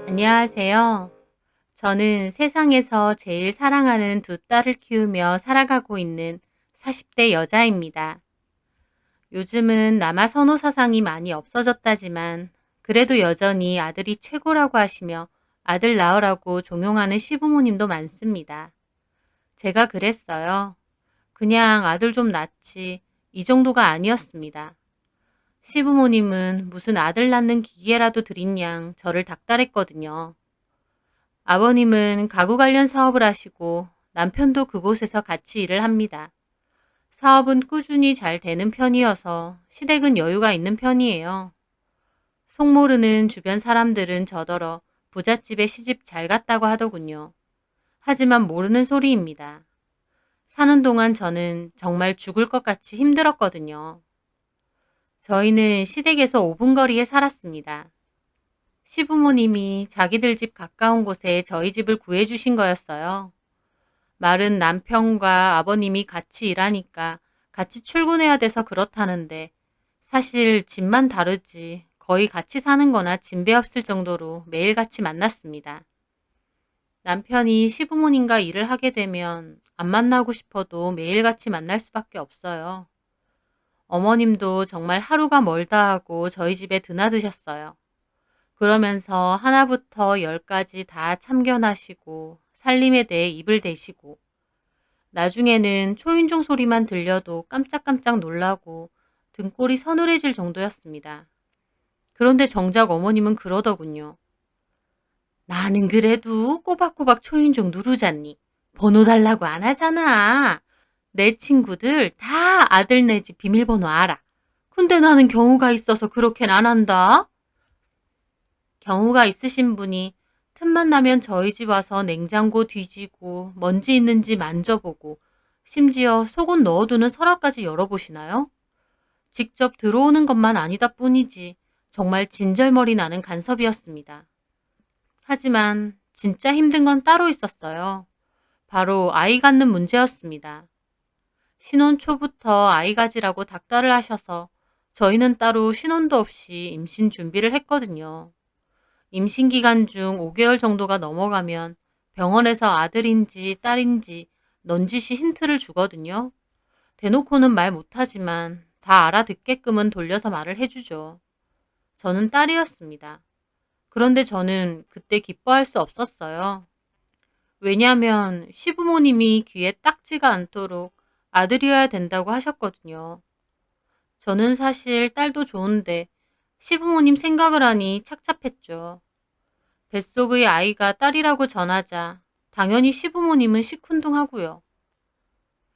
안녕하세요. 저는 세상에서 제일 사랑하는 두 딸을 키우며 살아가고 있는 40대 여자입니다. 요즘은 남아 선호 사상이 많이 없어졌다지만 그래도 여전히 아들이 최고라고 하시며 아들 낳으라고 종용하는 시부모님도 많습니다. 제가 그랬어요. 그냥 아들 좀 낳지 이 정도가 아니었습니다. 시부모님은 무슨 아들 낳는 기계라도 드린 양 저를 닥달했거든요. 아버님은 가구 관련 사업을 하시고 남편도 그곳에서 같이 일을 합니다. 사업은 꾸준히 잘 되는 편이어서 시댁은 여유가 있는 편이에요. 속모르는 주변 사람들은 저더러 부잣집에 시집 잘 갔다고 하더군요. 하지만 모르는 소리입니다. 사는 동안 저는 정말 죽을 것 같이 힘들었거든요. 저희는 시댁에서 5분 거리에 살았습니다. 시부모님이 자기들 집 가까운 곳에 저희 집을 구해주신 거였어요. 말은 남편과 아버님이 같이 일하니까 같이 출근해야 돼서 그렇다는데 사실 집만 다르지 거의 같이 사는 거나 진배 없을 정도로 매일 같이 만났습니다. 남편이 시부모님과 일을 하게 되면 안 만나고 싶어도 매일 같이 만날 수밖에 없어요. 어머님도 정말 하루가 멀다 하고 저희 집에 드나드셨어요. 그러면서 하나부터 열까지 다 참견하시고 살림에 대해 입을 대시고 나중에는 초인종 소리만 들려도 깜짝깜짝 놀라고 등골이 서늘해질 정도였습니다. 그런데 정작 어머님은 그러더군요. 나는 그래도 꼬박꼬박 초인종 누르잖니. 번호 달라고 안 하잖아. 내 친구들 다 아들 네 집 비밀번호 알아. 근데 나는 경우가 있어서 그렇게는 안 한다. 경우가 있으신 분이 틈만 나면 저희 집 와서 냉장고 뒤지고 먼지 있는지 만져보고 심지어 속옷 넣어두는 서랍까지 열어보시나요? 직접 들어오는 것만 아니다 뿐이지 정말 진절머리 나는 간섭이었습니다. 하지만 진짜 힘든 건 따로 있었어요. 바로 아이 갖는 문제였습니다. 신혼 초부터 아이 가지라고 닥달을 하셔서 저희는 따로 신혼도 없이 임신 준비를 했거든요. 임신 기간 중 5개월 정도가 넘어가면 병원에서 아들인지 딸인지 넌지시 힌트를 주거든요. 대놓고는 말 못하지만 다 알아듣게끔은 돌려서 말을 해주죠. 저는 딸이었습니다. 그런데 저는 그때 기뻐할 수 없었어요. 왜냐하면 시부모님이 귀에 딱지가 않도록 아들이어야 된다고 하셨거든요. 저는 사실 딸도 좋은데 시부모님 생각을 하니 착잡했죠. 뱃속의 아이가 딸이라고 전하자 당연히 시부모님은 시큰둥하고요.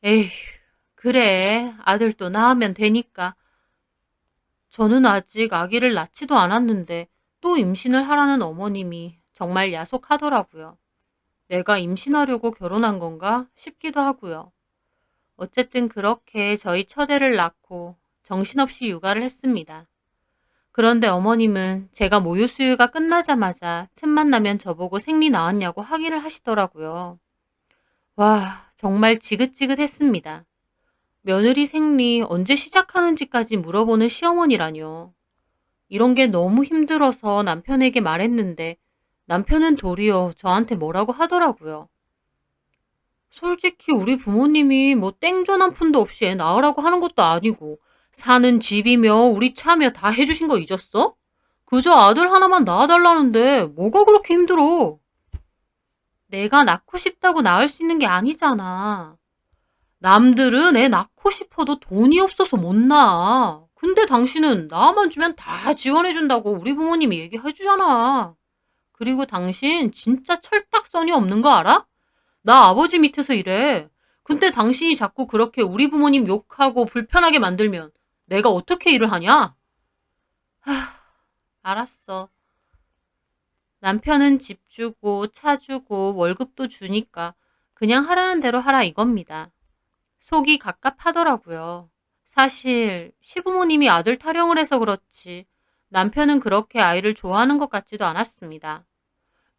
에휴, 그래 아들도 낳으면 되니까. 저는 아직 아기를 낳지도 않았는데 또 임신을 하라는 어머님이 정말 야속하더라고요. 내가 임신하려고 결혼한 건가 싶기도 하고요. 어쨌든 그렇게 저희 첫애를 낳고 정신없이 육아를 했습니다. 그런데 어머님은 제가 모유 수유가 끝나자마자 틈만 나면 저보고 생리 나왔냐고 확인을 하시더라고요. 와, 정말 지긋지긋했습니다. 며느리 생리 언제 시작하는지까지 물어보는 시어머니라뇨. 이런 게 너무 힘들어서 남편에게 말했는데 남편은 도리어 저한테 뭐라고 하더라고요. 솔직히 우리 부모님이 뭐 땡전 한 푼도 없이 애 낳으라고 하는 것도 아니고 사는 집이며 우리 차며 다 해주신 거 잊었어? 그저 아들 하나만 낳아달라는데 뭐가 그렇게 힘들어? 내가 낳고 싶다고 낳을 수 있는 게 아니잖아. 남들은 애 낳고 싶어도 돈이 없어서 못 낳아. 근데 당신은 나만 주면 다 지원해준다고 우리 부모님이 얘기해주잖아. 그리고 당신 진짜 철딱서니 없는 거 알아? 나 아버지 밑에서 일해. 근데 당신이 자꾸 그렇게 우리 부모님 욕하고 불편하게 만들면 내가 어떻게 일을 하냐? 하, 알았어. 남편은 집 주고 차 주고 월급도 주니까 그냥 하라는 대로 하라 이겁니다. 속이 갑갑하더라고요. 사실 시부모님이 아들 타령을 해서 그렇지 남편은 그렇게 아이를 좋아하는 것 같지도 않았습니다.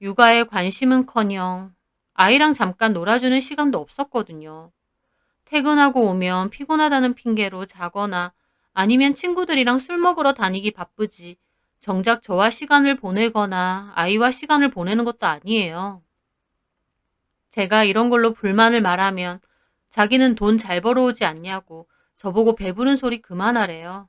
육아에 관심은커녕 아이랑 잠깐 놀아주는 시간도 없었거든요. 퇴근하고 오면 피곤하다는 핑계로 자거나 아니면 친구들이랑 술 먹으러 다니기 바쁘지 정작 저와 시간을 보내거나 아이와 시간을 보내는 것도 아니에요. 제가 이런 걸로 불만을 말하면 자기는 돈 잘 벌어오지 않냐고 저보고 배부른 소리 그만하래요.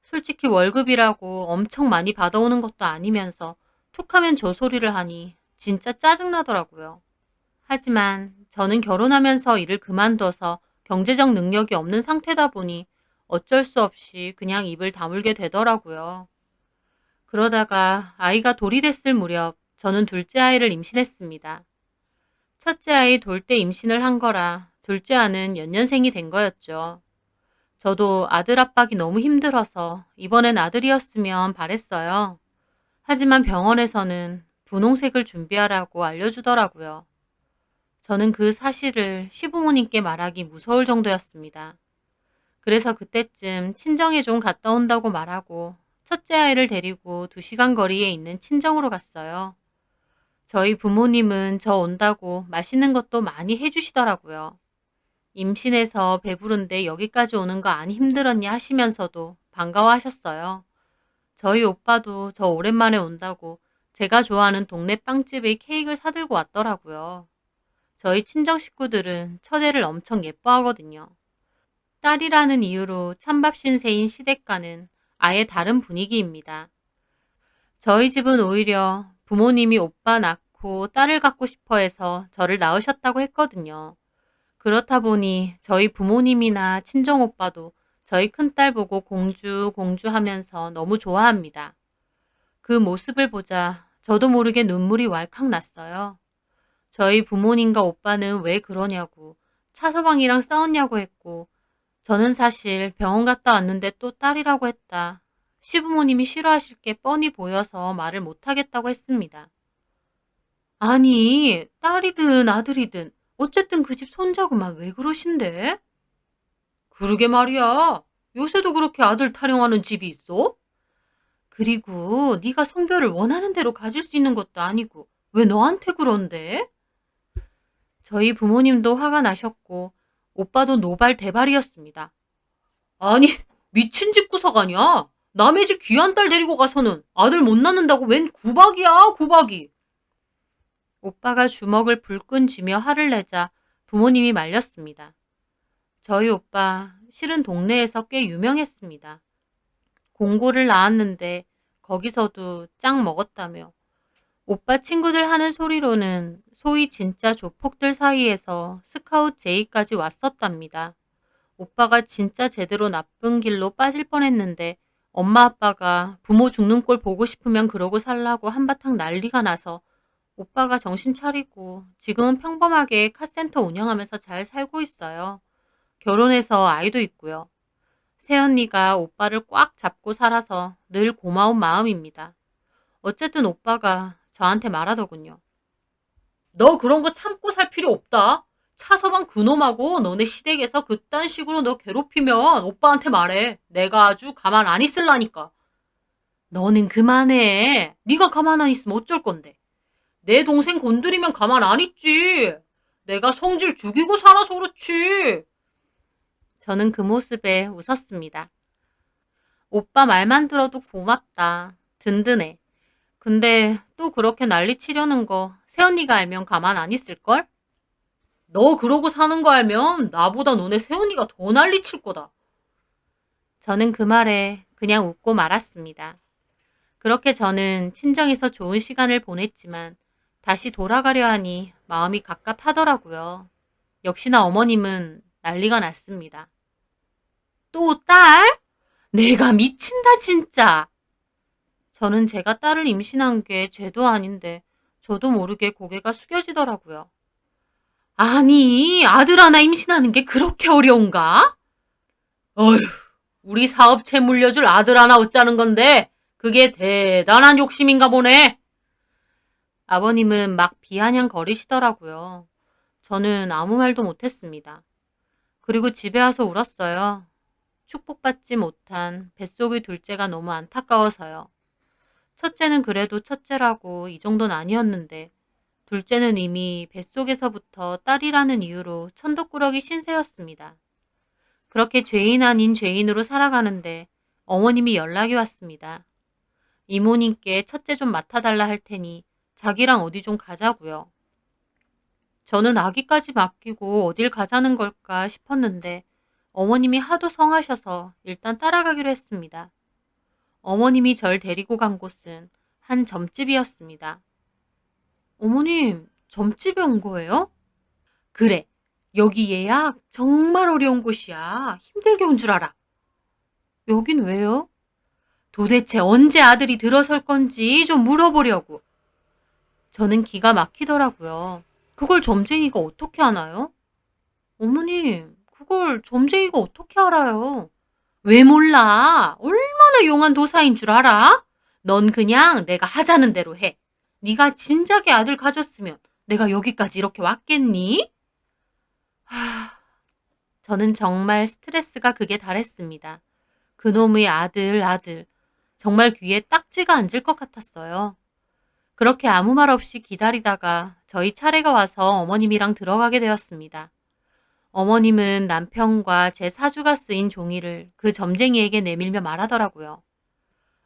솔직히 월급이라고 엄청 많이 받아오는 것도 아니면서 툭하면 저 소리를 하니 진짜 짜증나더라고요. 하지만 저는 결혼하면서 일을 그만둬서 경제적 능력이 없는 상태다 보니 어쩔 수 없이 그냥 입을 다물게 되더라고요. 그러다가 아이가 돌이 됐을 무렵 저는 둘째 아이를 임신했습니다. 첫째 아이 돌 때 임신을 한 거라 둘째 아는 연년생이 된 거였죠. 저도 아들 압박이 너무 힘들어서 이번엔 아들이었으면 바랬어요. 하지만 병원에서는 분홍색을 준비하라고 알려주더라고요. 저는 그 사실을 시부모님께 말하기 무서울 정도였습니다. 그래서 그때쯤 친정에 좀 갔다 온다고 말하고 첫째 아이를 데리고 2시간 거리에 있는 친정으로 갔어요. 저희 부모님은 저 온다고 맛있는 것도 많이 해주시더라고요. 임신해서 배부른데 여기까지 오는 거 안 힘들었냐 하시면서도 반가워하셨어요. 저희 오빠도 저 오랜만에 온다고 제가 좋아하는 동네 빵집에 케이크를 사들고 왔더라고요. 저희 친정 식구들은 첫애를 엄청 예뻐하거든요. 딸이라는 이유로 찬밥 신세인 시댁과는 아예 다른 분위기입니다. 저희 집은 오히려 부모님이 오빠 낳고 딸을 갖고 싶어 해서 저를 낳으셨다고 했거든요. 그렇다 보니 저희 부모님이나 친정 오빠도 저희 큰딸 보고 공주, 공주 하면서 너무 좋아합니다. 그 모습을 보자 저도 모르게 눈물이 왈칵 났어요. 저희 부모님과 오빠는 왜 그러냐고, 차서방이랑 싸웠냐고 했고, 저는 사실 병원 갔다 왔는데 또 딸이라고 했다. 시부모님이 싫어하실 게 뻔히 보여서 말을 못하겠다고 했습니다. 아니, 딸이든 아들이든 어쨌든 그 집 손자구만 왜 그러신데? 그러게 말이야. 요새도 그렇게 아들 타령하는 집이 있어? 그리고 네가 성별을 원하는 대로 가질 수 있는 것도 아니고 왜 너한테 그런데? 저희 부모님도 화가 나셨고 오빠도 노발대발이었습니다. 아니, 미친 집구석 아니야? 남의 집 귀한 딸 데리고 가서는 아들 못 낳는다고 웬 구박이야, 구박이. 오빠가 주먹을 불끈 쥐며 화를 내자 부모님이 말렸습니다. 저희 오빠 실은 동네에서 꽤 유명했습니다. 공고를 나왔는데 거기서도 짱 먹었다며. 오빠 친구들 하는 소리로는 소위 진짜 조폭들 사이에서 스카웃 제의까지 왔었답니다. 오빠가 진짜 제대로 나쁜 길로 빠질 뻔했는데 엄마 아빠가 부모 죽는 꼴 보고 싶으면 그러고 살라고 한바탕 난리가 나서 오빠가 정신 차리고 지금은 평범하게 카센터 운영하면서 잘 살고 있어요. 결혼해서 아이도 있고요. 새언니가 오빠를 꽉 잡고 살아서 늘 고마운 마음입니다. 어쨌든 오빠가 저한테 말하더군요. 너 그런 거 참고 살 필요 없다. 차서방 그놈하고 너네 시댁에서 그딴 식으로 너 괴롭히면 오빠한테 말해. 내가 아주 가만 안 있을라니까. 너는 그만해. 네가 가만 안 있으면 어쩔 건데. 내 동생 건드리면 가만 안 있지. 내가 성질 죽이고 살아서 그렇지. 저는 그 모습에 웃었습니다. 오빠 말만 들어도 고맙다. 든든해. 근데 또 그렇게 난리 치려는 거 새언니가 알면 가만 안 있을걸? 너 그러고 사는 거 알면 나보다 너네 새언니가 더 난리 칠 거다. 저는 그 말에 그냥 웃고 말았습니다. 그렇게 저는 친정에서 좋은 시간을 보냈지만 다시 돌아가려 하니 마음이 갑갑하더라고요. 역시나 어머님은 난리가 났습니다. 또 딸? 내가 미친다 진짜. 저는 제가 딸을 임신한 게 죄도 아닌데 저도 모르게 고개가 숙여지더라고요. 아니, 아들 하나 임신하는 게 그렇게 어려운가? 어휴, 우리 사업체 물려줄 아들 하나 얻자는 건데 그게 대단한 욕심인가 보네. 아버님은 막 비아냥거리시더라고요. 저는 아무 말도 못했습니다. 그리고 집에 와서 울었어요. 축복받지 못한 뱃속의 둘째가 너무 안타까워서요. 첫째는 그래도 첫째라고 이 정도는 아니었는데 둘째는 이미 뱃속에서부터 딸이라는 이유로 천덕꾸러기 신세였습니다. 그렇게 죄인 아닌 죄인으로 살아가는데 어머님이 연락이 왔습니다. 이모님께 첫째 좀 맡아달라 할 테니 자기랑 어디 좀 가자고요. 저는 아기까지 맡기고 어딜 가자는 걸까 싶었는데 어머님이 하도 성하셔서 일단 따라가기로 했습니다. 어머님이 절 데리고 간 곳은 한 점집이었습니다. 어머님, 점집에 온 거예요? 그래. 여기 예약 정말 어려운 곳이야. 힘들게 온 줄 알아. 여긴 왜요? 도대체 언제 아들이 들어설 건지 좀 물어보려고. 저는 기가 막히더라고요. 그걸 점쟁이가 어떻게 아나요? 어머님, 그걸 점쟁이가 어떻게 알아요? 왜 몰라? 얼마나 용한 도사인 줄 알아? 넌 그냥 내가 하자는 대로 해. 네가 진작에 아들 가졌으면 내가 여기까지 이렇게 왔겠니? 저는 정말 스트레스가 극에 달했습니다. 그놈의 아들. 정말 귀에 딱지가 앉을 것 같았어요. 그렇게 아무 말 없이 기다리다가 저희 차례가 와서 어머님이랑 들어가게 되었습니다. 어머님은 남편과 제 사주가 쓰인 종이를 그 점쟁이에게 내밀며 말하더라고요.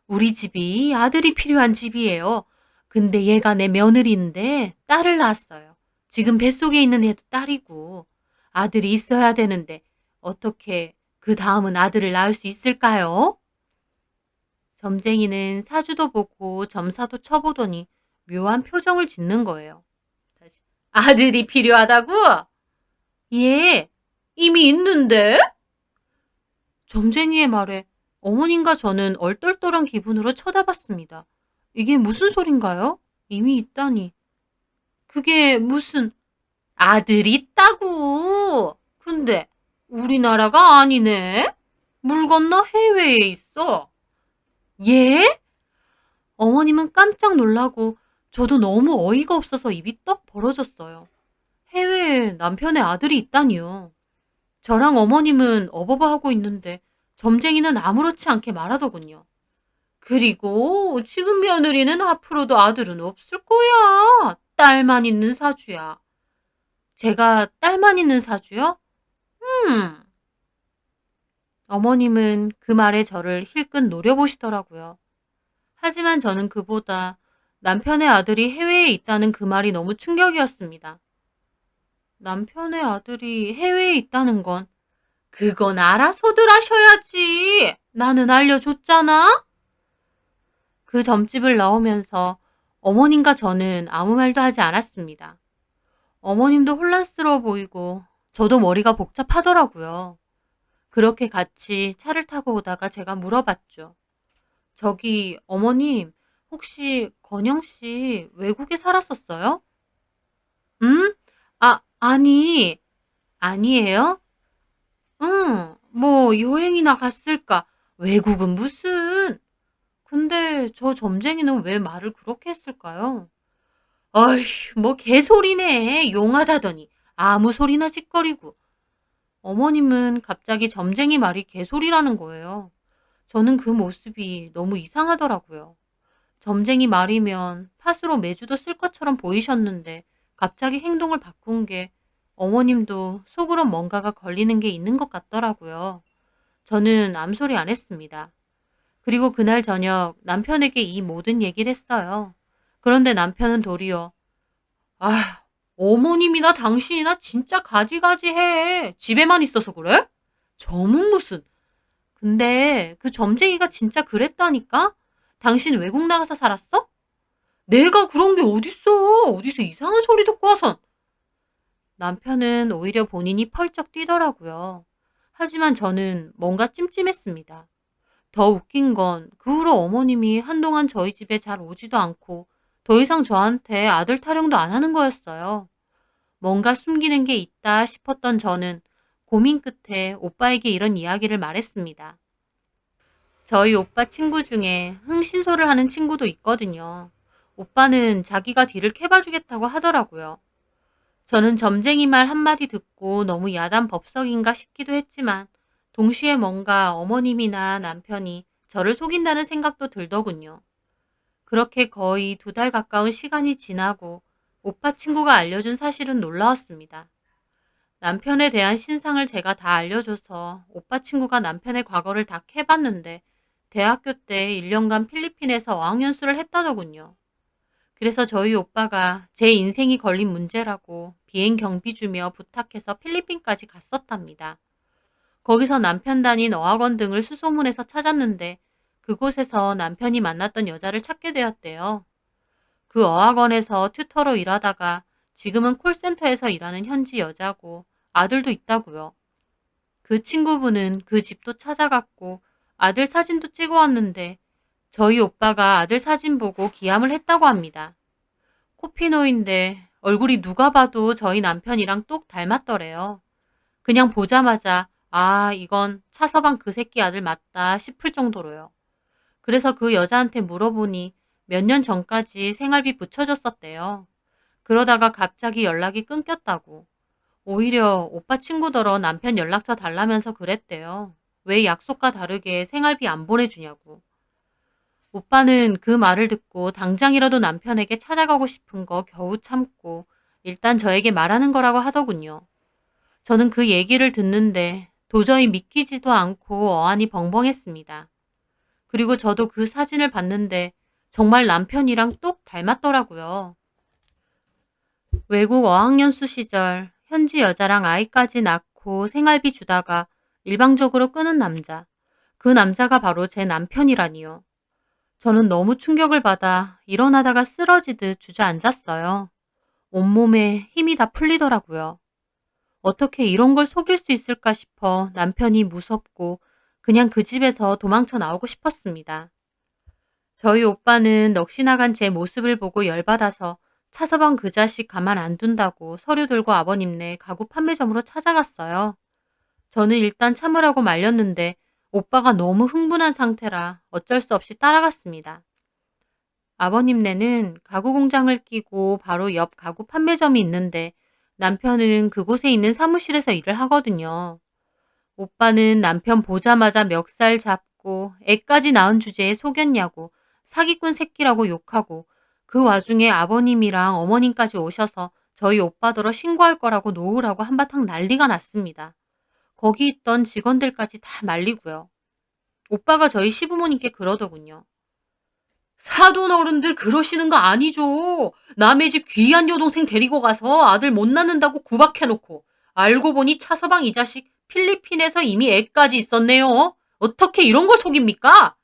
우리 집이 아들이 필요한 집이에요. 근데 얘가 내 며느리인데 딸을 낳았어요. 지금 뱃속에 있는 애도 딸이고 아들이 있어야 되는데 어떻게 그 다음은 아들을 낳을 수 있을까요? 점쟁이는 사주도 보고 점사도 쳐보더니 묘한 표정을 짓는 거예요. 다시. 아들이 필요하다고? 예, 이미 있는데? 점쟁이의 말에 어머님과 저는 얼떨떨한 기분으로 쳐다봤습니다. 이게 무슨 소린가요? 이미 있다니. 그게 무슨 아들이 있다고. 근데 우리나라가 아니네. 물 건너 해외에 있어. 예? 어머님은 깜짝 놀라고 저도 너무 어이가 없어서 입이 떡 벌어졌어요. 해외에 남편의 아들이 있다니요. 저랑 어머님은 어버버하고 있는데 점쟁이는 아무렇지 않게 말하더군요. 그리고 지금 며느리는 앞으로도 아들은 없을 거야. 딸만 있는 사주야. 제가 딸만 있는 사주요? 음. 어머님은 그 말에 저를 힐끗 노려보시더라고요. 하지만 저는 그보다 남편의 아들이 해외에 있다는 그 말이 너무 충격이었습니다. 남편의 아들이 해외에 있다는 건 그건 알아서들 하셔야지. 나는 알려줬잖아. 그 점집을 나오면서 어머님과 저는 아무 말도 하지 않았습니다. 어머님도 혼란스러워 보이고 저도 머리가 복잡하더라고요. 그렇게 같이 차를 타고 오다가 제가 물어봤죠. 저기 어머님 혹시 건영 씨 외국에 살았었어요? 응? 아니. 아니에요? 응. 뭐 여행이나 갔을까? 외국은 무슨? 근데 저 점쟁이는 왜 말을 그렇게 했을까요? 어휴, 뭐 개소리네. 용하다더니 아무 소리나 짓거리고. 어머님은 갑자기 점쟁이 말이 개소리라는 거예요. 저는 그 모습이 너무 이상하더라고요. 점쟁이 말이면 팥으로 매주도 쓸 것처럼 보이셨는데 갑자기 행동을 바꾼 게 어머님도 속으로 뭔가가 걸리는 게 있는 것 같더라고요. 저는 암소리 안 했습니다. 그리고 그날 저녁 남편에게 이 모든 얘기를 했어요. 그런데 남편은 도리어 아, 어머님이나 당신이나 진짜 가지가지해. 집에만 있어서 그래? 점은 무슨. 근데 그 점쟁이가 진짜 그랬다니까? 당신 외국 나가서 살았어? 내가 그런 게 어딨어. 어디서 이상한 소리 듣고 와선. 남편은 오히려 본인이 펄쩍 뛰더라고요. 하지만 저는 뭔가 찜찜했습니다. 더 웃긴 건 그 후로 어머님이 한동안 저희 집에 잘 오지도 않고 더 이상 저한테 아들 타령도 안 하는 거였어요. 뭔가 숨기는 게 있다 싶었던 저는 고민 끝에 오빠에게 이런 이야기를 말했습니다. 저희 오빠 친구 중에 흥신소를 하는 친구도 있거든요. 오빠는 자기가 뒤를 캐봐주겠다고 하더라고요. 저는 점쟁이 말 한마디 듣고 너무 야단 법석인가 싶기도 했지만 동시에 뭔가 어머님이나 남편이 저를 속인다는 생각도 들더군요. 그렇게 거의 2달 가까운 시간이 지나고 오빠 친구가 알려준 사실은 놀라웠습니다. 남편에 대한 신상을 제가 다 알려줘서 오빠 친구가 남편의 과거를 다 캐봤는데 대학교 때 1년간 필리핀에서 어학연수를 했다더군요. 그래서 저희 오빠가 제 인생이 걸린 문제라고 비행 경비 주며 부탁해서 필리핀까지 갔었답니다. 거기서 남편 다닌 어학원 등을 수소문해서 찾았는데 그곳에서 남편이 만났던 여자를 찾게 되었대요. 그 어학원에서 튜터로 일하다가 지금은 콜센터에서 일하는 현지 여자고 아들도 있다고요. 그 친구분은 그 집도 찾아갔고 아들 사진도 찍어 왔는데 저희 오빠가 아들 사진 보고 기함을 했다고 합니다. 코피노인데 얼굴이 누가 봐도 저희 남편이랑 똑 닮았더래요. 그냥 보자마자 아, 이건 차서방 그 새끼 아들 맞다 싶을 정도로요. 그래서 그 여자한테 물어보니 몇 년 전까지 생활비 붙여줬었대요. 그러다가 갑자기 연락이 끊겼다고. 오히려 오빠 친구더러 남편 연락처 달라면서 그랬대요. 왜 약속과 다르게 생활비 안 보내주냐고. 오빠는 그 말을 듣고 당장이라도 남편에게 찾아가고 싶은 거 겨우 참고 일단 저에게 말하는 거라고 하더군요. 저는 그 얘기를 듣는데 도저히 믿기지도 않고 어안이 벙벙했습니다. 그리고 저도 그 사진을 봤는데 정말 남편이랑 똑 닮았더라고요. 외국 어학연수 시절 현지 여자랑 아이까지 낳고 생활비 주다가 일방적으로 끊은 남자. 그 남자가 바로 제 남편이라니요. 저는 너무 충격을 받아 일어나다가 쓰러지듯 주저앉았어요. 온몸에 힘이 다 풀리더라고요. 어떻게 이런 걸 속일 수 있을까 싶어 남편이 무섭고 그냥 그 집에서 도망쳐 나오고 싶었습니다. 저희 오빠는 넋이 나간 제 모습을 보고 열받아서 차서방 그 자식 가만 안 둔다고 서류 들고 아버님네 가구 판매점으로 찾아갔어요. 저는 일단 참으라고 말렸는데 오빠가 너무 흥분한 상태라 어쩔 수 없이 따라갔습니다. 아버님네는 가구 공장을 끼고 바로 옆 가구 판매점이 있는데 남편은 그곳에 있는 사무실에서 일을 하거든요. 오빠는 남편 보자마자 멱살 잡고 애까지 낳은 주제에 속였냐고 사기꾼 새끼라고 욕하고 그 와중에 아버님이랑 어머님까지 오셔서 저희 오빠더러 신고할 거라고 놓으라고 한바탕 난리가 났습니다. 거기 있던 직원들까지 다 말리고요. 오빠가 저희 시부모님께 그러더군요. 사돈 어른들 그러시는 거 아니죠. 남의 집 귀한 여동생 데리고 가서 아들 못 낳는다고 구박해놓고 알고 보니 차서방 이 자식 필리핀에서 이미 애까지 있었네요. 어떻게 이런 걸 속입니까?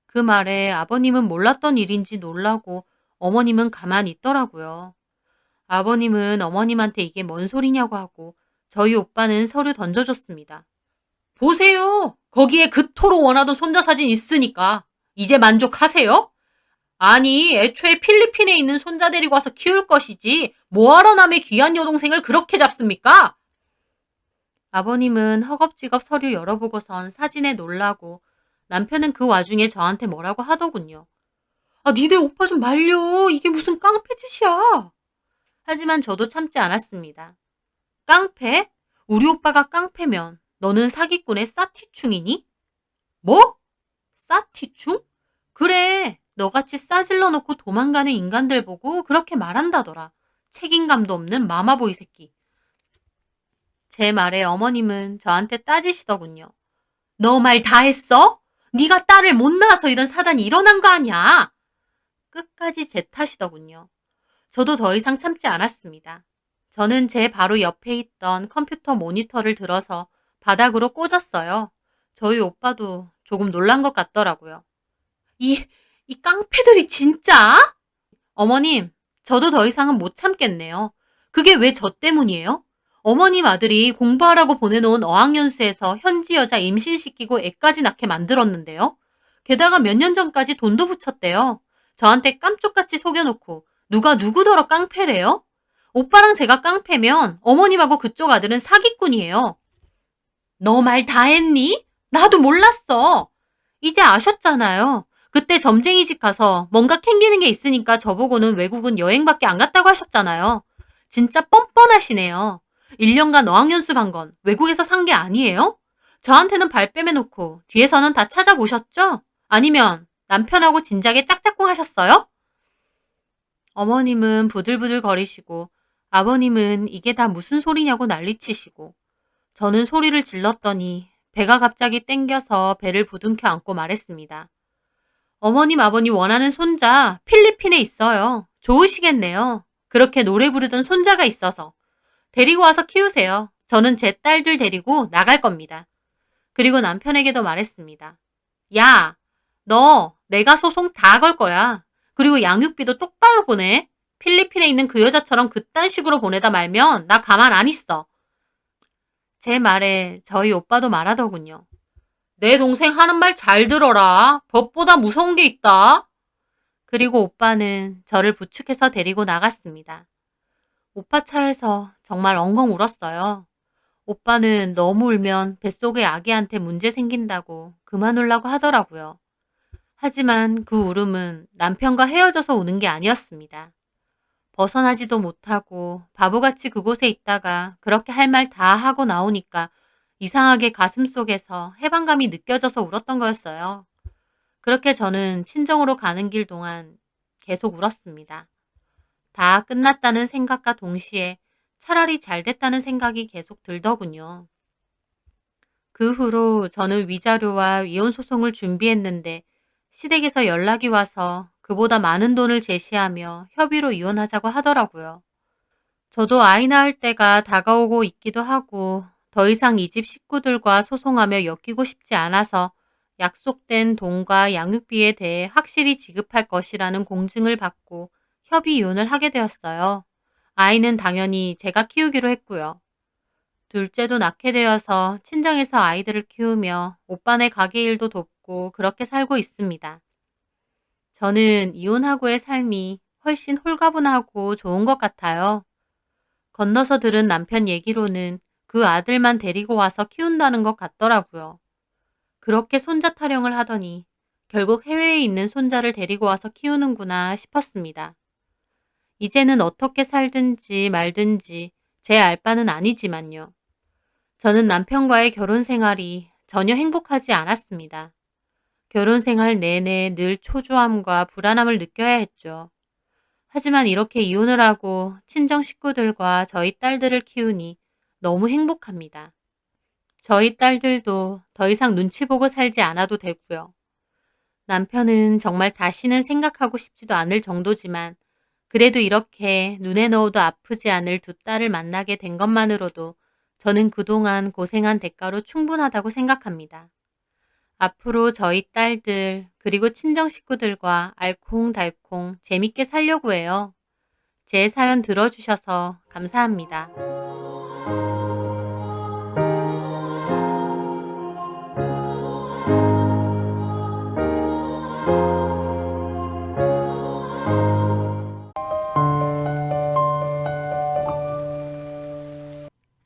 그 말에 아버님은 몰랐던 일인지 놀라고 어머님은 가만히 있더라고요. 아버님은 어머님한테 이게 뭔 소리냐고 하고 저희 오빠는 서류 던져줬습니다. 보세요. 거기에 그토록 원하던 손자 사진 있으니까. 이제 만족하세요? 아니, 애초에 필리핀에 있는 손자 데리고 와서 키울 것이지 뭐하러 남의 귀한 여동생을 그렇게 잡습니까? 아버님은 허겁지겁 서류 열어보고선 사진에 놀라고 남편은 그 와중에 저한테 뭐라고 하더군요. 아, 니네 오빠 좀 말려. 이게 무슨 깡패 짓이야. 하지만 저도 참지 않았습니다. 깡패? 우리 오빠가 깡패면 너는 사기꾼의 싸티충이니? 뭐? 싸티충? 그래, 너같이 싸질러 놓고 도망가는 인간들 보고 그렇게 말한다더라. 책임감도 없는 마마보이 새끼. 제 말에 어머님은 저한테 따지시더군요. 너 말 다 했어? 네가 딸을 못 낳아서 이런 사단이 일어난 거 아니야? 끝까지 제 탓이더군요. 저도 더 이상 참지 않았습니다. 저는 제 바로 옆에 있던 컴퓨터 모니터를 들어서 바닥으로 꽂았어요. 저희 오빠도 조금 놀란 것 같더라고요. 이 깡패들이 진짜? 어머님, 저도 더 이상은 못 참겠네요. 그게 왜 저 때문이에요? 어머님 아들이 공부하라고 보내놓은 어학연수에서 현지 여자 임신시키고 애까지 낳게 만들었는데요. 게다가 몇 년 전까지 돈도 붙였대요. 저한테 깜쪽같이 속여놓고 누가 누구더러 깡패래요? 오빠랑 제가 깡패면 어머님하고 그쪽 아들은 사기꾼이에요. 너 말 다 했니? 나도 몰랐어. 이제 아셨잖아요. 그때 점쟁이 집 가서 뭔가 캥기는 게 있으니까 저보고는 외국은 여행밖에 안 갔다고 하셨잖아요. 진짜 뻔뻔하시네요. 1년간 어학연수 간 건 외국에서 산 게 아니에요? 저한테는 발 빼매놓고 뒤에서는 다 찾아보셨죠? 아니면 남편하고 진작에 짝짝꿍 하셨어요? 어머님은 부들부들 거리시고 아버님은 이게 다 무슨 소리냐고 난리치시고 저는 소리를 질렀더니 배가 갑자기 땡겨서 배를 부둥켜 안고 말했습니다. 어머님, 아버님 원하는 손자 필리핀에 있어요. 좋으시겠네요. 그렇게 노래 부르던 손자가 있어서. 데리고 와서 키우세요. 저는 제 딸들 데리고 나갈 겁니다. 그리고 남편에게도 말했습니다. 야, 너 내가 소송 다 걸 거야. 그리고 양육비도 똑바로 보내. 필리핀에 있는 그 여자처럼 그딴 식으로 보내다 말면 나 가만 안 있어. 제 말에 저희 오빠도 말하더군요. 내 동생 하는 말 잘 들어라. 법보다 무서운 게 있다. 그리고 오빠는 저를 부축해서 데리고 나갔습니다. 오빠 차에서 정말 엉엉 울었어요. 오빠는 너무 울면 뱃속의 아기한테 문제 생긴다고 그만 울라고 하더라고요. 하지만 그 울음은 남편과 헤어져서 우는 게 아니었습니다. 벗어나지도 못하고 바보같이 그곳에 있다가 그렇게 할 말 다 하고 나오니까 이상하게 가슴속에서 해방감이 느껴져서 울었던 거였어요. 그렇게 저는 친정으로 가는 길 동안 계속 울었습니다. 다 끝났다는 생각과 동시에 차라리 잘 됐다는 생각이 계속 들더군요. 그 후로 저는 위자료와 이혼 소송을 준비했는데 시댁에서 연락이 와서 그보다 많은 돈을 제시하며 협의로 이혼하자고 하더라고요. 저도 아이 낳을 때가 다가오고 있기도 하고 더 이상 이 집 식구들과 소송하며 엮이고 싶지 않아서 약속된 돈과 양육비에 대해 확실히 지급할 것이라는 공증을 받고 협의 이혼을 하게 되었어요. 아이는 당연히 제가 키우기로 했고요. 둘째도 낳게 되어서 친정에서 아이들을 키우며 오빠네 가게 일도 돕고 그렇게 살고 있습니다. 저는 이혼하고의 삶이 훨씬 홀가분하고 좋은 것 같아요. 건너서 들은 남편 얘기로는 그 아들만 데리고 와서 키운다는 것 같더라고요. 그렇게 손자 타령을 하더니 결국 해외에 있는 손자를 데리고 와서 키우는구나 싶었습니다. 이제는 어떻게 살든지 말든지 제 알바는 아니지만요. 저는 남편과의 결혼 생활이 전혀 행복하지 않았습니다. 결혼 생활 내내 늘 초조함과 불안함을 느껴야 했죠. 하지만 이렇게 이혼을 하고 친정 식구들과 저희 딸들을 키우니 너무 행복합니다. 저희 딸들도 더 이상 눈치 보고 살지 않아도 되고요. 남편은 정말 다시는 생각하고 싶지도 않을 정도지만 그래도 이렇게 눈에 넣어도 아프지 않을 두 딸을 만나게 된 것만으로도 저는 그동안 고생한 대가로 충분하다고 생각합니다. 앞으로 저희 딸들 그리고 친정 식구들과 알콩달콩 재밌게 살려고 해요. 제 사연 들어주셔서 감사합니다.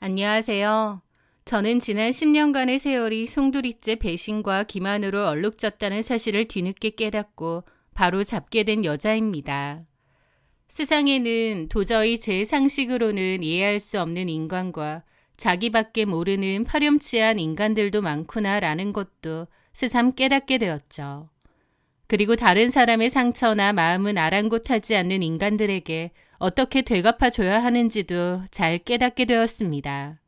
안녕하세요. 저는 지난 10년간의 세월이 송두리째 배신과 기만으로 얼룩졌다는 사실을 뒤늦게 깨닫고 바로 잡게 된 여자입니다. 세상에는 도저히 제 상식으로는 이해할 수 없는 인간과 자기밖에 모르는 파렴치한 인간들도 많구나라는 것도 새삼 깨닫게 되었죠. 그리고 다른 사람의 상처나 마음은 아랑곳하지 않는 인간들에게 어떻게 되갚아줘야 하는지도 잘 깨닫게 되었습니다.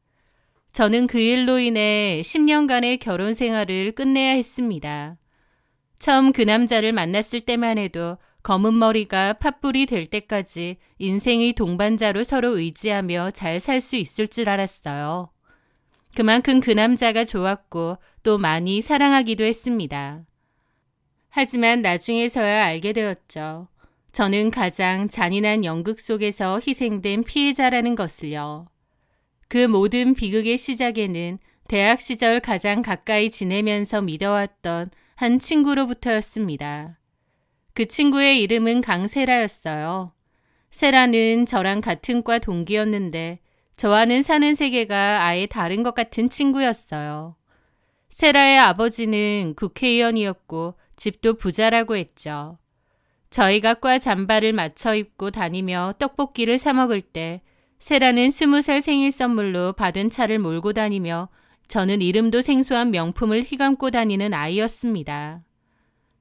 저는 그 일로 인해 10년간의 결혼 생활을 끝내야 했습니다. 처음 그 남자를 만났을 때만 해도 검은 머리가 팥불이 될 때까지 인생의 동반자로 서로 의지하며 잘 살 수 있을 줄 알았어요. 그만큼 그 남자가 좋았고 또 많이 사랑하기도 했습니다. 하지만 나중에서야 알게 되었죠. 저는 가장 잔인한 연극 속에서 희생된 피해자라는 것을요. 그 모든 비극의 시작에는 대학 시절 가장 가까이 지내면서 믿어왔던 한 친구로부터였습니다. 그 친구의 이름은 강세라였어요. 세라는 저랑 같은 과 동기였는데 저와는 사는 세계가 아예 다른 것 같은 친구였어요. 세라의 아버지는 국회의원이었고 집도 부자라고 했죠. 저희가 과 잠바를 맞춰 입고 다니며 떡볶이를 사 먹을 때 세라는 20살 생일 선물로 받은 차를 몰고 다니며 저는 이름도 생소한 명품을 휘감고 다니는 아이였습니다.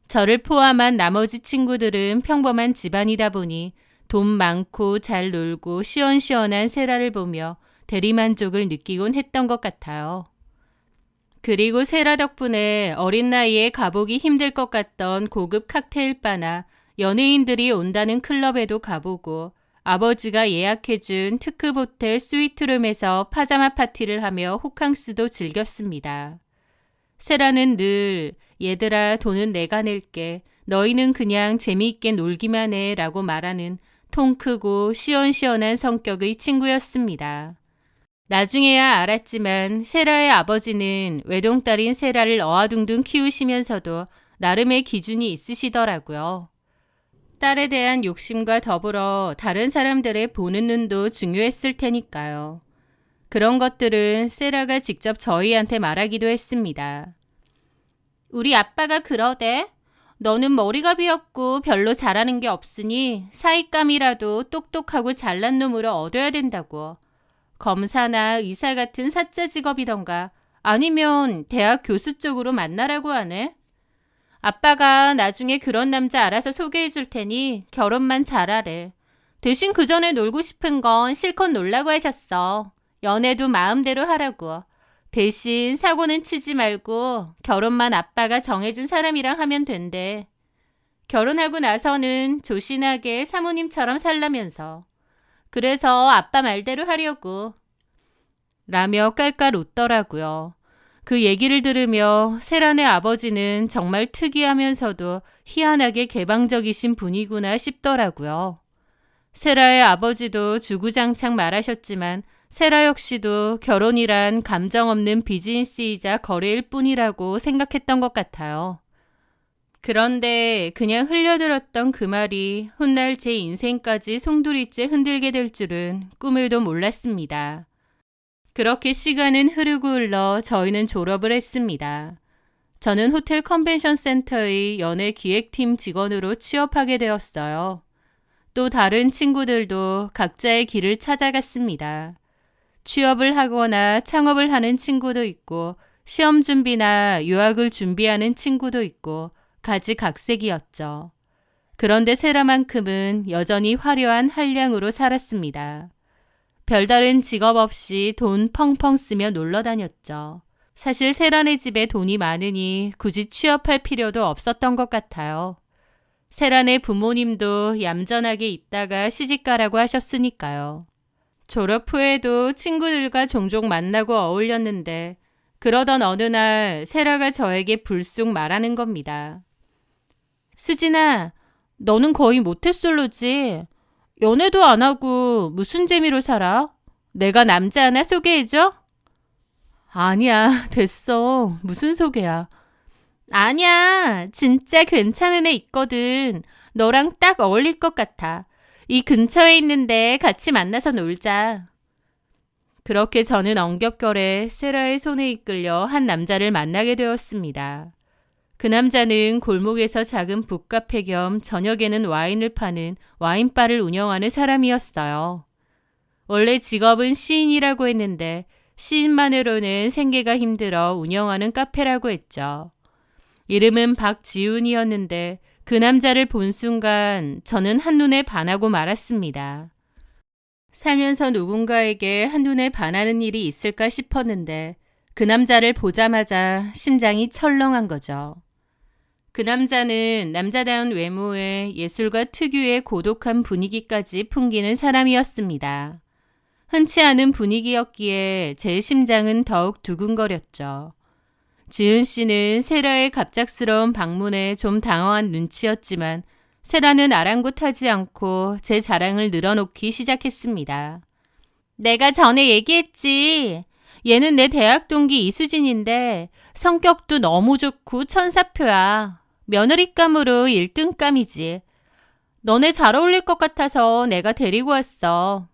저를 포함한 나머지 친구들은 평범한 집안이다 보니 돈 많고 잘 놀고 시원시원한 세라를 보며 대리만족을 느끼곤 했던 것 같아요. 그리고 세라 덕분에 어린 나이에 가보기 힘들 것 같던 고급 칵테일 바나 연예인들이 온다는 클럽에도 가보고 아버지가 예약해준 특급 호텔 스위트룸에서 파자마 파티를 하며 호캉스도 즐겼습니다. 세라는 늘 얘들아 돈은 내가 낼게. 너희는 그냥 재미있게 놀기만 해 라고 말하는 통 크고 시원시원한 성격의 친구였습니다. 나중에야 알았지만 세라의 아버지는 외동딸인 세라를 어아둥둥 키우시면서도 나름의 기준이 있으시더라고요. 딸에 대한 욕심과 더불어 다른 사람들의 보는 눈도 중요했을 테니까요. 그런 것들은 세라가 직접 저희한테 말하기도 했습니다. 우리 아빠가 그러대. 너는 머리가 비었고 별로 잘하는 게 없으니 사익감이라도 똑똑하고 잘난 놈으로 얻어야 된다고. 검사나 의사 같은 사짜 직업이던가 아니면 대학 교수 쪽으로 만나라고 하네. 아빠가 나중에 그런 남자 알아서 소개해 줄 테니 결혼만 잘하래. 대신 그 전에 놀고 싶은 건 실컷 놀라고 하셨어. 연애도 마음대로 하라고. 대신 사고는 치지 말고 결혼만 아빠가 정해준 사람이랑 하면 된대. 결혼하고 나서는 조신하게 사모님처럼 살라면서. 그래서 아빠 말대로 하려고. 라며 깔깔 웃더라고요. 그 얘기를 들으며 세란의 아버지는 정말 특이하면서도 희한하게 개방적이신 분이구나 싶더라고요. 세라의 아버지도 주구장창 말하셨지만 세라 역시도 결혼이란 감정 없는 비즈니스이자 거래일 뿐이라고 생각했던 것 같아요. 그런데 그냥 흘려들었던 그 말이 훗날 제 인생까지 송두리째 흔들게 될 줄은 꿈에도 몰랐습니다. 그렇게 시간은 흐르고 흘러 저희는 졸업을 했습니다. 저는 호텔 컨벤션 센터의 연예 기획팀 직원으로 취업하게 되었어요. 또 다른 친구들도 각자의 길을 찾아갔습니다. 취업을 하거나 창업을 하는 친구도 있고 시험 준비나 유학을 준비하는 친구도 있고 가지각색이었죠. 그런데 세라만큼은 여전히 화려한 한량으로 살았습니다. 별다른 직업 없이 돈 펑펑 쓰며 놀러 다녔죠. 사실 세란의 집에 돈이 많으니 굳이 취업할 필요도 없었던 것 같아요. 세란의 부모님도 얌전하게 있다가 시집가라고 하셨으니까요. 졸업 후에도 친구들과 종종 만나고 어울렸는데 그러던 어느 날 세라가 저에게 불쑥 말하는 겁니다. 수진아, 너는 거의 모태솔로지? 연애도 안 하고 무슨 재미로 살아? 내가 남자 하나 소개해줘? 아니야, 됐어. 무슨 소개야? 아니야, 진짜 괜찮은 애 있거든. 너랑 딱 어울릴 것 같아. 이 근처에 있는데 같이 만나서 놀자. 그렇게 저는 엉겹결에 세라의 손에 이끌려 한 남자를 만나게 되었습니다. 그 남자는 골목에서 작은 북카페 겸 저녁에는 와인을 파는 와인바를 운영하는 사람이었어요. 원래 직업은 시인이라고 했는데 시인만으로는 생계가 힘들어 운영하는 카페라고 했죠. 이름은 박지훈이었는데 그 남자를 본 순간 저는 한눈에 반하고 말았습니다. 살면서 누군가에게 한눈에 반하는 일이 있을까 싶었는데 그 남자를 보자마자 심장이 철렁한 거죠. 그 남자는 남자다운 외모에 예술가 특유의 고독한 분위기까지 풍기는 사람이었습니다. 흔치 않은 분위기였기에 제 심장은 더욱 두근거렸죠. 지은 씨는 세라의 갑작스러운 방문에 좀 당황한 눈치였지만 세라는 아랑곳하지 않고 제 자랑을 늘어놓기 시작했습니다. 내가 전에 얘기했지. 얘는 내 대학 동기 이수진인데 성격도 너무 좋고 천사표야. 며느리감으로 1등감이지. 너네 잘 어울릴 것 같아서 내가 데리고 왔어.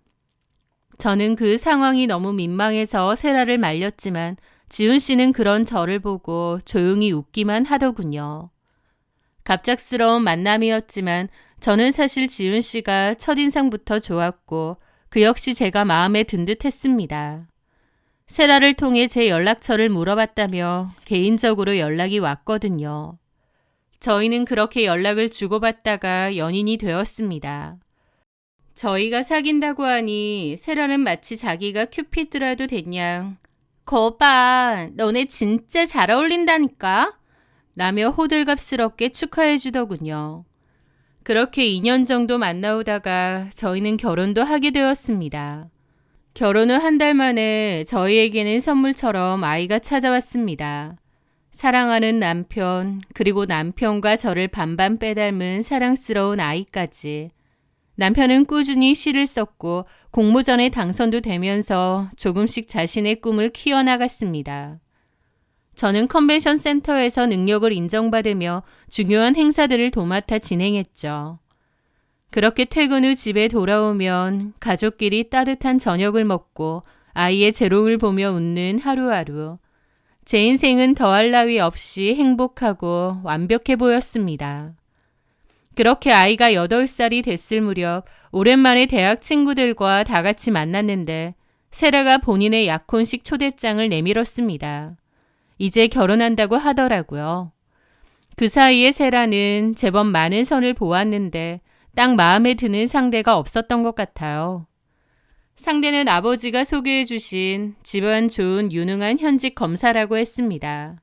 저는 그 상황이 너무 민망해서 세라를 말렸지만 지훈 씨는 그런 저를 보고 조용히 웃기만 하더군요. 갑작스러운 만남이었지만 저는 사실 지훈 씨가 첫인상부터 좋았고 그 역시 제가 마음에 든 듯했습니다. 세라를 통해 제 연락처를 물어봤다며 개인적으로 연락이 왔거든요. 저희는 그렇게 연락을 주고받다가 연인이 되었습니다. 저희가 사귄다고 하니 세라는 마치 자기가 큐피드라도 됐냐 거봐, 너네 진짜 잘 어울린다니까? 라며 호들갑스럽게 축하해 주더군요. 그렇게 2년 정도 만나오다가 저희는 결혼도 하게 되었습니다. 결혼 후 한 달 만에 저희에게는 선물처럼 아이가 찾아왔습니다. 사랑하는 남편, 그리고 남편과 저를 반반 빼닮은 사랑스러운 아이까지. 남편은 꾸준히 시를 썼고 공모전에 당선도 되면서 조금씩 자신의 꿈을 키워나갔습니다. 저는 컨벤션 센터에서 능력을 인정받으며 중요한 행사들을 도맡아 진행했죠. 그렇게 퇴근 후 집에 돌아오면 가족끼리 따뜻한 저녁을 먹고 아이의 재롱을 보며 웃는 하루하루. 제 인생은 더할 나위 없이 행복하고 완벽해 보였습니다. 그렇게 아이가 8살이 됐을 무렵 오랜만에 대학 친구들과 다 같이 만났는데 세라가 본인의 약혼식 초대장을 내밀었습니다. 이제 결혼한다고 하더라고요. 그 사이에 세라는 제법 많은 선을 보았는데 딱 마음에 드는 상대가 없었던 것 같아요. 상대는 아버지가 소개해 주신 집안 좋은 유능한 현직 검사라고 했습니다.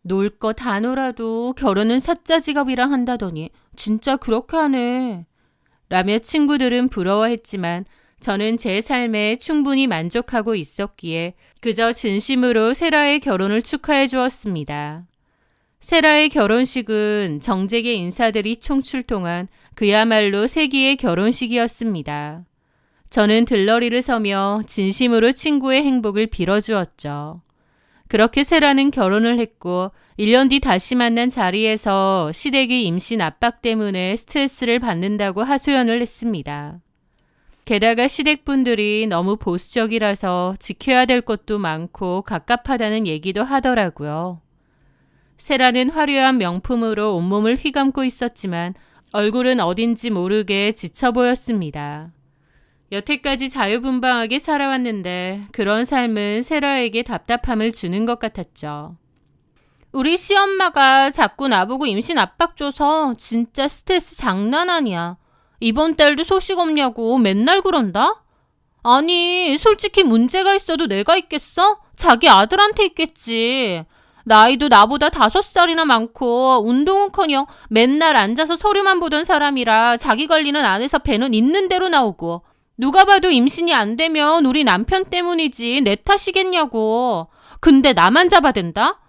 놀 거 다 놀아도 결혼은 사짜 직업이라 한다더니 진짜 그렇게 하네. 라며 친구들은 부러워했지만 저는 제 삶에 충분히 만족하고 있었기에 그저 진심으로 세라의 결혼을 축하해 주었습니다. 세라의 결혼식은 정재계 인사들이 총출동한 그야말로 세기의 결혼식이었습니다. 저는 들러리를 서며 진심으로 친구의 행복을 빌어주었죠. 그렇게 세라는 결혼을 했고 1년 뒤 다시 만난 자리에서 시댁이 임신 압박 때문에 스트레스를 받는다고 하소연을 했습니다. 게다가 시댁분들이 너무 보수적이라서 지켜야 될 것도 많고 갑갑하다는 얘기도 하더라고요. 세라는 화려한 명품으로 온몸을 휘감고 있었지만 얼굴은 어딘지 모르게 지쳐 보였습니다. 여태까지 자유분방하게 살아왔는데 그런 삶은 세라에게 답답함을 주는 것 같았죠. 우리 시엄마가 자꾸 나보고 임신 압박 줘서 진짜 스트레스 장난 아니야. 이번 달도 소식 없냐고 맨날 그런다? 아니, 솔직히 문제가 있어도 내가 있겠어? 자기 아들한테 있겠지. 나이도 나보다 5살이나 많고 운동은커녕 맨날 앉아서 서류만 보던 사람이라 자기 관리는 안 해서 배는 있는 대로 나오고 누가 봐도 임신이 안 되면 우리 남편 때문이지 내 탓이겠냐고. 근데 나만 잡아댄다?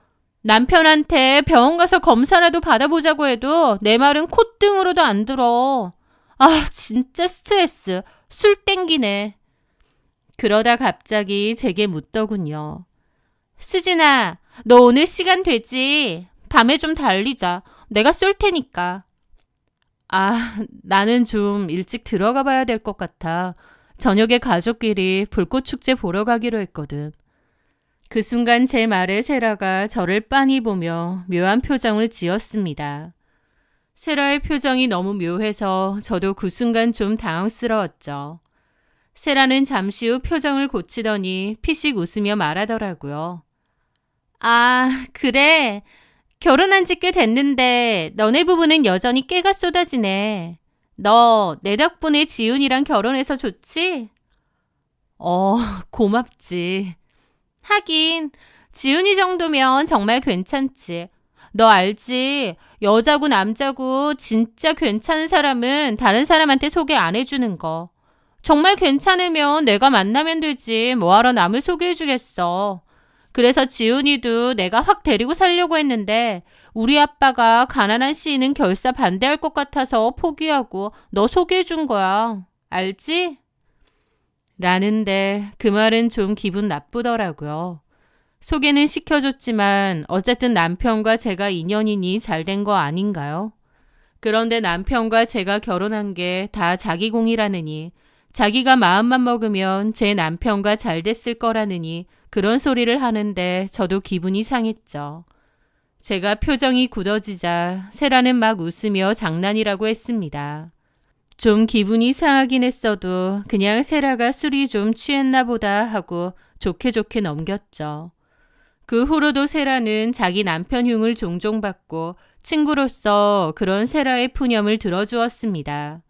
남편한테 병원 가서 검사라도 받아보자고 해도 내 말은 콧등으로도 안 들어. 아, 진짜 스트레스. 술 땡기네. 그러다 갑자기 제게 묻더군요. 수진아, 너 오늘 시간 되지? 밤에 좀 달리자. 내가 쏠 테니까. 아, 나는 좀 일찍 들어가 봐야 될 것 같아. 저녁에 가족끼리 불꽃축제 보러 가기로 했거든. 그 순간 제 말에 세라가 저를 빤히 보며 묘한 표정을 지었습니다. 세라의 표정이 너무 묘해서 저도 그 순간 좀 당황스러웠죠. 세라는 잠시 후 표정을 고치더니 피식 웃으며 말하더라고요. 아, 그래. 결혼한 지 꽤 됐는데 너네 부부는 여전히 깨가 쏟아지네. 너 내 덕분에 지훈이랑 결혼해서 좋지? 고맙지. 하긴 지훈이 정도면 정말 괜찮지. 너 알지? 여자고 남자고 진짜 괜찮은 사람은 다른 사람한테 소개 안 해주는 거. 정말 괜찮으면 내가 만나면 되지. 뭐하러 남을 소개해주겠어. 그래서 지훈이도 내가 확 데리고 살려고 했는데 우리 아빠가 가난한 시인은 결사 반대할 것 같아서 포기하고 너 소개해준 거야. 알지? 라는데 그 말은 좀 기분 나쁘더라고요. 소개는 시켜줬지만 어쨌든 남편과 제가 인연이니 잘 된 거 아닌가요? 그런데 남편과 제가 결혼한 게 다 자기 공이라느니 자기가 마음만 먹으면 제 남편과 잘 됐을 거라느니 그런 소리를 하는데 저도 기분이 상했죠. 제가 표정이 굳어지자 세라는 막 웃으며 장난이라고 했습니다. 좀 기분이 상하긴 했어도 그냥 세라가 술이 좀 취했나 보다 하고 좋게 좋게 넘겼죠. 그 후로도 세라는 자기 남편 흉을 종종 받고 친구로서 그런 세라의 푸념을 들어주었습니다.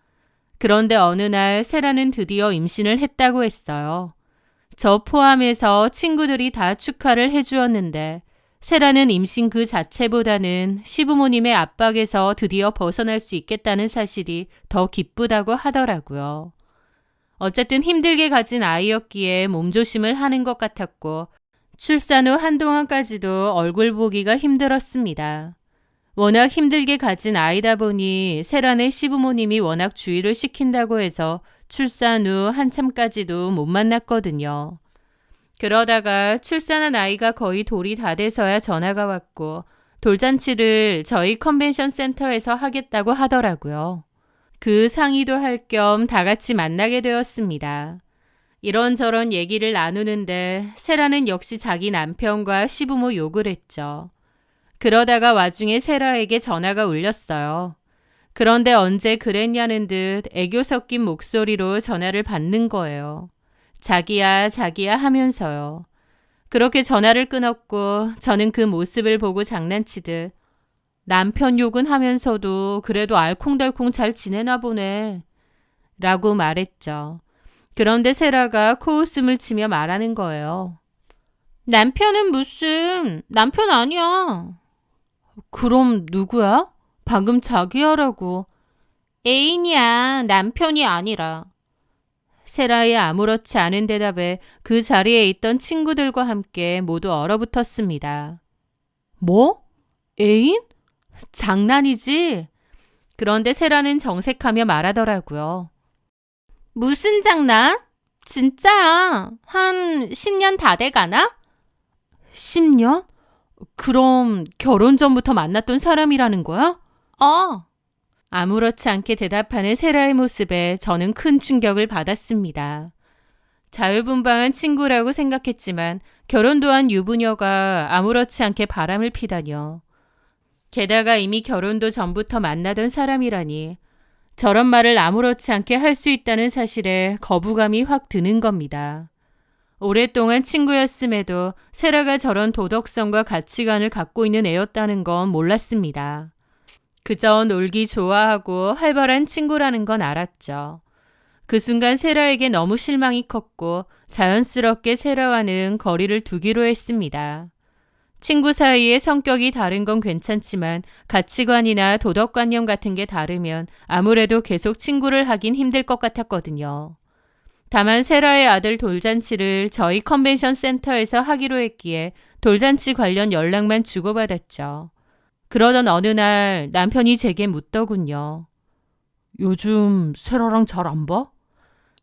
그런데 어느 날 세라는 드디어 임신을 했다고 했어요. 저 포함해서 친구들이 다 축하를 해주었는데 세라는 임신 그 자체보다는 시부모님의 압박에서 드디어 벗어날 수 있겠다는 사실이 더 기쁘다고 하더라고요. 어쨌든 힘들게 가진 아이였기에 몸조심을 하는 것 같았고 출산 후 한동안까지도 얼굴 보기가 힘들었습니다. 워낙 힘들게 가진 아이다 보니 세란의 시부모님이 워낙 주의를 시킨다고 해서 출산 후 한참까지도 못 만났거든요. 그러다가 출산한 아이가 거의 돌이 다 돼서야 전화가 왔고 돌잔치를 저희 컨벤션 센터에서 하겠다고 하더라고요. 그 상의도 할 겸 다 같이 만나게 되었습니다. 이런저런 얘기를 나누는데 세라는 역시 자기 남편과 시부모 욕을 했죠. 그러다가 와중에 세라에게 전화가 울렸어요. 그런데 언제 그랬냐는 듯 애교 섞인 목소리로 전화를 받는 거예요. 자기야, 자기야 하면서요. 그렇게 전화를 끊었고 저는 그 모습을 보고 장난치듯 남편 욕은 하면서도 그래도 알콩달콩 잘 지내나 보네 라고 말했죠. 그런데 세라가 코웃음을 치며 말하는 거예요. 남편은 무슨 남편 아니야. 그럼 누구야? 방금 자기야라고. 애인이야. 남편이 아니라. 세라의 아무렇지 않은 대답에 그 자리에 있던 친구들과 함께 모두 얼어붙었습니다. 뭐? 애인? 장난이지? 그런데 세라는 정색하며 말하더라고요. 무슨 장난? 진짜야. 한 10년 다 돼가나? 10년? 그럼 결혼 전부터 만났던 사람이라는 거야? 아무렇지 않게 대답하는 세라의 모습에 저는 큰 충격을 받았습니다. 자유분방한 친구라고 생각했지만 결혼도 한 유부녀가 아무렇지 않게 바람을 피다뇨. 게다가 이미 결혼도 전부터 만나던 사람이라니 저런 말을 아무렇지 않게 할 수 있다는 사실에 거부감이 확 드는 겁니다. 오랫동안 친구였음에도 세라가 저런 도덕성과 가치관을 갖고 있는 애였다는 건 몰랐습니다. 그저 놀기 좋아하고 활발한 친구라는 건 알았죠. 그 순간 세라에게 너무 실망이 컸고 자연스럽게 세라와는 거리를 두기로 했습니다. 친구 사이에 성격이 다른 건 괜찮지만 가치관이나 도덕관념 같은 게 다르면 아무래도 계속 친구를 하긴 힘들 것 같았거든요. 다만 세라의 아들 돌잔치를 저희 컨벤션 센터에서 하기로 했기에 돌잔치 관련 연락만 주고받았죠. 그러던 어느 날 남편이 제게 묻더군요. 요즘 세라랑 잘 안 봐?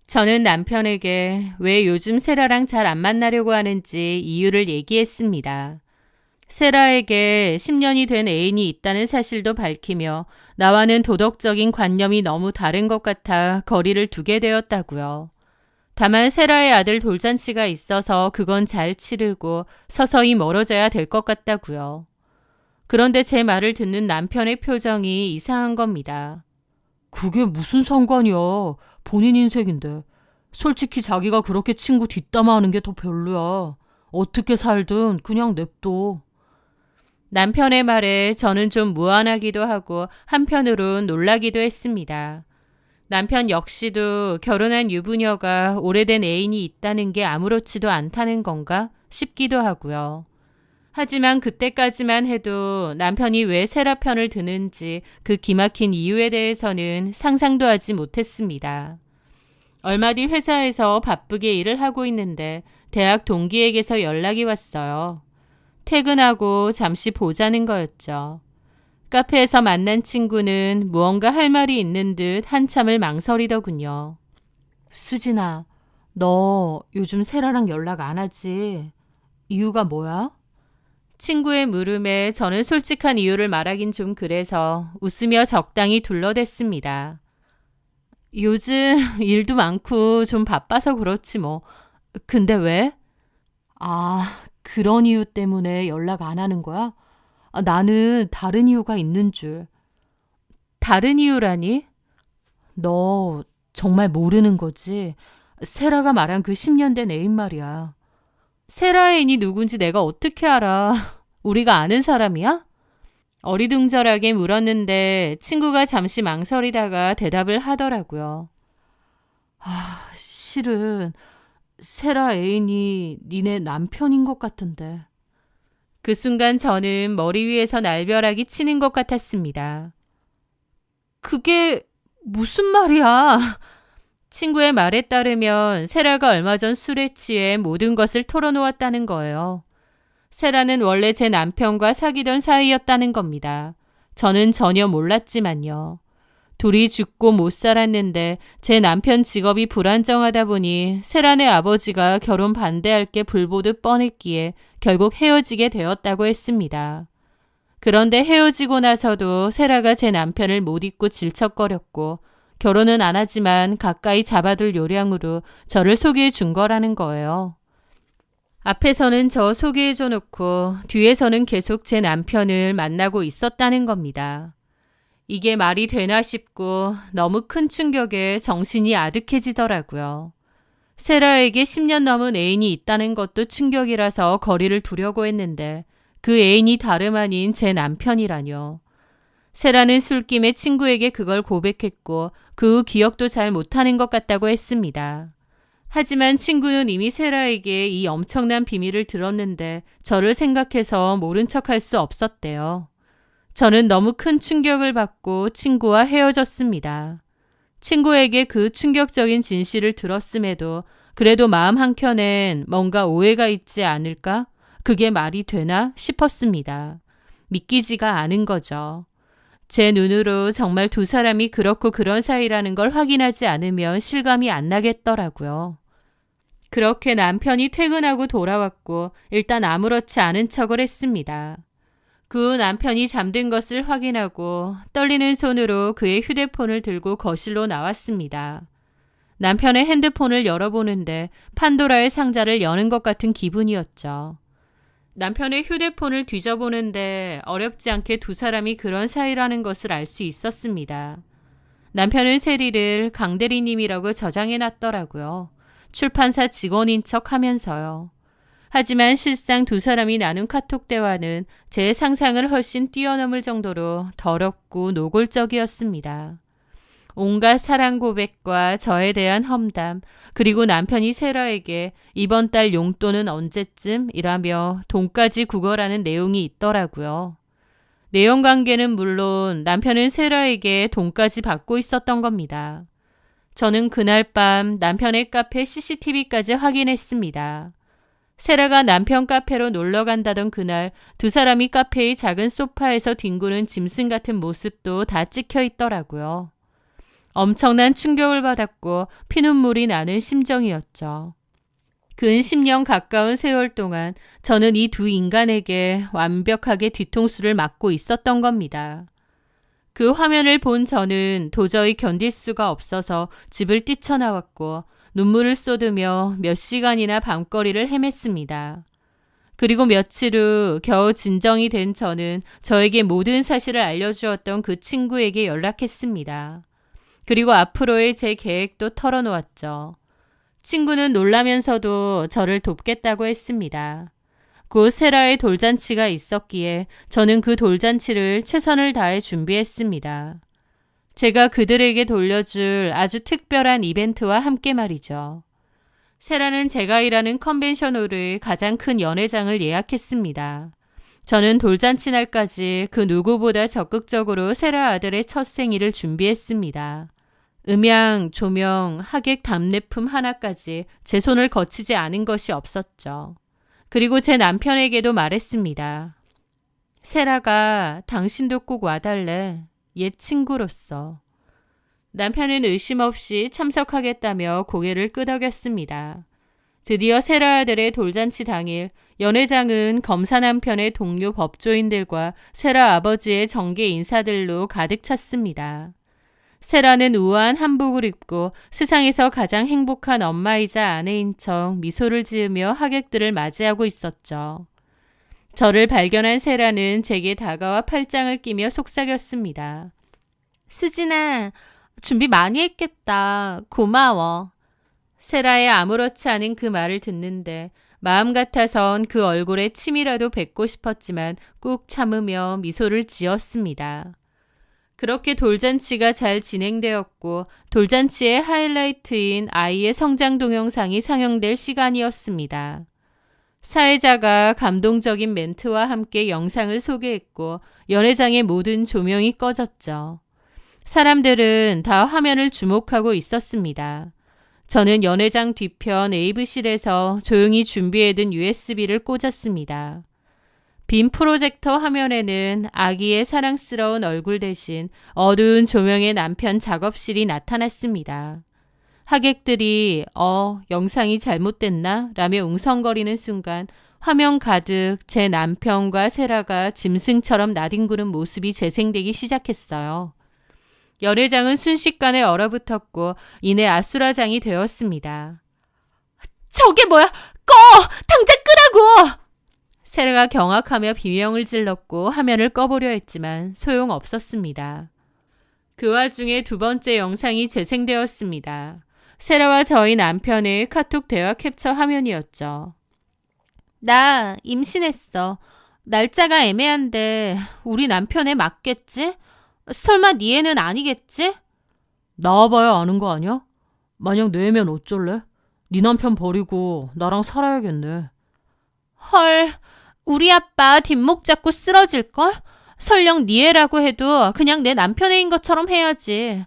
저는 남편에게 왜 요즘 세라랑 잘 안 만나려고 하는지 이유를 얘기했습니다. 세라에게 10년이 된 애인이 있다는 사실도 밝히며 나와는 도덕적인 관념이 너무 다른 것 같아 거리를 두게 되었다고요. 다만 세라의 아들 돌잔치가 있어서 그건 잘 치르고 서서히 멀어져야 될 것 같다고요. 그런데 제 말을 듣는 남편의 표정이 이상한 겁니다. 그게 무슨 상관이야. 본인 인생인데. 솔직히 자기가 그렇게 친구 뒷담화하는 게 더 별로야. 어떻게 살든 그냥 냅둬. 남편의 말에 저는 좀 무안하기도 하고 한편으론 놀라기도 했습니다. 남편 역시도 결혼한 유부녀가 오래된 애인이 있다는 게 아무렇지도 않다는 건가 싶기도 하고요. 하지만 그때까지만 해도 남편이 왜 세라 편을 드는지 그 기막힌 이유에 대해서는 상상도 하지 못했습니다. 얼마 뒤 회사에서 바쁘게 일을 하고 있는데 대학 동기에게서 연락이 왔어요. 퇴근하고 잠시 보자는 거였죠. 카페에서 만난 친구는 무언가 할 말이 있는 듯 한참을 망설이더군요. 수진아, 너 요즘 세라랑 연락 안 하지? 이유가 뭐야? 친구의 물음에 저는 솔직한 이유를 말하긴 좀 그래서 웃으며 적당히 둘러댔습니다. 요즘 일도 많고 좀 바빠서 그렇지 뭐. 근데 왜? 그런 이유 때문에 연락 안 하는 거야? 나는 다른 이유가 있는 줄. 다른 이유라니? 너 정말 모르는 거지? 세라가 말한 그 10년 된 애인 말이야. 세라의 애인이 누군지 내가 어떻게 알아? 우리가 아는 사람이야? 어리둥절하게 물었는데 친구가 잠시 망설이다가 대답을 하더라고요. 실은 세라 애인이 니네 남편인 것 같은데. 그 순간 저는 머리 위에서 날벼락이 치는 것 같았습니다. 그게 무슨 말이야? 친구의 말에 따르면 세라가 얼마 전 술에 취해 모든 것을 털어놓았다는 거예요. 세라는 원래 제 남편과 사귀던 사이였다는 겁니다. 저는 전혀 몰랐지만요. 둘이 죽고 못 살았는데 제 남편 직업이 불안정하다 보니 세라네 아버지가 결혼 반대할 게 불보듯 뻔했기에 결국 헤어지게 되었다고 했습니다. 그런데 헤어지고 나서도 세라가 제 남편을 못 잊고 질척거렸고 결혼은 안 하지만 가까이 잡아둘 요량으로 저를 소개해 준 거라는 거예요. 앞에서는 저 소개해줘 놓고 뒤에서는 계속 제 남편을 만나고 있었다는 겁니다. 이게 말이 되나 싶고 너무 큰 충격에 정신이 아득해지더라고요. 세라에게 10년 넘은 애인이 있다는 것도 충격이라서 거리를 두려고 했는데 그 애인이 다름 아닌 제 남편이라뇨. 세라는 술김에 친구에게 그걸 고백했고 그 후 기억도 잘 못하는 것 같다고 했습니다. 하지만 친구는 이미 세라에게 이 엄청난 비밀을 들었는데 저를 생각해서 모른 척할 수 없었대요. 저는 너무 큰 충격을 받고 친구와 헤어졌습니다. 친구에게 그 충격적인 진실을 들었음에도 그래도 마음 한켠엔 뭔가 오해가 있지 않을까? 그게 말이 되나 싶었습니다. 믿기지가 않은 거죠. 제 눈으로 정말 두 사람이 그렇고 그런 사이라는 걸 확인하지 않으면 실감이 안 나겠더라고요. 그렇게 남편이 퇴근하고 돌아왔고 일단 아무렇지 않은 척을 했습니다. 그 후 남편이 잠든 것을 확인하고 떨리는 손으로 그의 휴대폰을 들고 거실로 나왔습니다. 남편의 핸드폰을 열어보는데 판도라의 상자를 여는 것 같은 기분이었죠. 남편의 휴대폰을 뒤져보는데 어렵지 않게 두 사람이 그런 사이라는 것을 알 수 있었습니다. 남편은 세리를 강대리님이라고 저장해놨더라고요. 출판사 직원인 척 하면서요. 하지만 실상 두 사람이 나눈 카톡 대화는 제 상상을 훨씬 뛰어넘을 정도로 더럽고 노골적이었습니다. 온갖 사랑 고백과 저에 대한 험담, 그리고 남편이 세라에게 이번 달 용돈은 언제쯤? 이라며 돈까지 구걸하는 내용이 있더라고요. 내용 관계는 물론 남편은 세라에게 돈까지 받고 있었던 겁니다. 저는 그날 밤 남편의 카페 CCTV까지 확인했습니다. 세라가 남편 카페로 놀러 간다던 그날 두 사람이 카페의 작은 소파에서 뒹구는 짐승 같은 모습도 다 찍혀 있더라고요. 엄청난 충격을 받았고 피눈물이 나는 심정이었죠. 근 10년 가까운 세월 동안 저는 이 두 인간에게 완벽하게 뒤통수를 맞고 있었던 겁니다. 그 화면을 본 저는 도저히 견딜 수가 없어서 집을 뛰쳐나왔고 눈물을 쏟으며 몇 시간이나 밤거리를 헤맸습니다. 그리고 며칠 후 겨우 진정이 된 저는 저에게 모든 사실을 알려주었던 그 친구에게 연락했습니다. 그리고 앞으로의 제 계획도 털어놓았죠. 친구는 놀라면서도 저를 돕겠다고 했습니다. 곧 세라의 돌잔치가 있었기에 저는 그 돌잔치를 최선을 다해 준비했습니다. 제가 그들에게 돌려줄 아주 특별한 이벤트와 함께 말이죠. 세라는 제가 일하는 컨벤션홀의 가장 큰 연회장을 예약했습니다. 저는 돌잔치 날까지 그 누구보다 적극적으로 세라 아들의 첫 생일을 준비했습니다. 음향, 조명, 하객 답례품 하나까지 제 손을 거치지 않은 것이 없었죠. 그리고 제 남편에게도 말했습니다. 세라가 당신도 꼭 와달래. 옛 친구로서. 남편은 의심 없이 참석하겠다며 고개를 끄덕였습니다. 드디어 세라 아들의 돌잔치 당일 연회장은 검사 남편의 동료 법조인들과 세라 아버지의 정계 인사들로 가득 찼습니다. 세라는 우아한 한복을 입고 세상에서 가장 행복한 엄마이자 아내인 척 미소를 지으며 하객들을 맞이하고 있었죠. 저를 발견한 세라는 제게 다가와 팔짱을 끼며 속삭였습니다. 수진아, 준비 많이 했겠다. 고마워. 세라의 아무렇지 않은 그 말을 듣는데 마음 같아선 그 얼굴에 침이라도 뱉고 싶었지만 꾹 참으며 미소를 지었습니다. 그렇게 돌잔치가 잘 진행되었고 돌잔치의 하이라이트인 아이의 성장 동영상이 상영될 시간이었습니다. 사회자가 감동적인 멘트와 함께 영상을 소개했고 연회장의 모든 조명이 꺼졌죠. 사람들은 다 화면을 주목하고 있었습니다. 저는 연회장 뒤편 AV실에서 조용히 준비해둔 USB를 꽂았습니다. 빈 프로젝터 화면에는 아기의 사랑스러운 얼굴 대신 어두운 조명의 남편 작업실이 나타났습니다. 하객들이 영상이 잘못됐나? 라며 웅성거리는 순간 화면 가득 제 남편과 세라가 짐승처럼 나뒹구는 모습이 재생되기 시작했어요. 연회장은 순식간에 얼어붙었고 이내 아수라장이 되었습니다. 저게 뭐야? 꺼! 당장 끄라고! 세라가 경악하며 비명을 질렀고 화면을 꺼보려 했지만 소용없었습니다. 그 와중에 두 번째 영상이 재생되었습니다. 세라와 저희 남편의 카톡 대화 캡처 화면이었죠. 나 임신했어. 날짜가 애매한데 우리 남편에 맞겠지? 설마 네 애는 아니겠지? 나와봐야 아는 거 아니야? 만약 내 애면 어쩔래? 네 남편 버리고 나랑 살아야겠네. 헐, 우리 아빠 뒷목 잡고 쓰러질걸? 설령 네 애라고 해도 그냥 내 남편 애인 것처럼 해야지.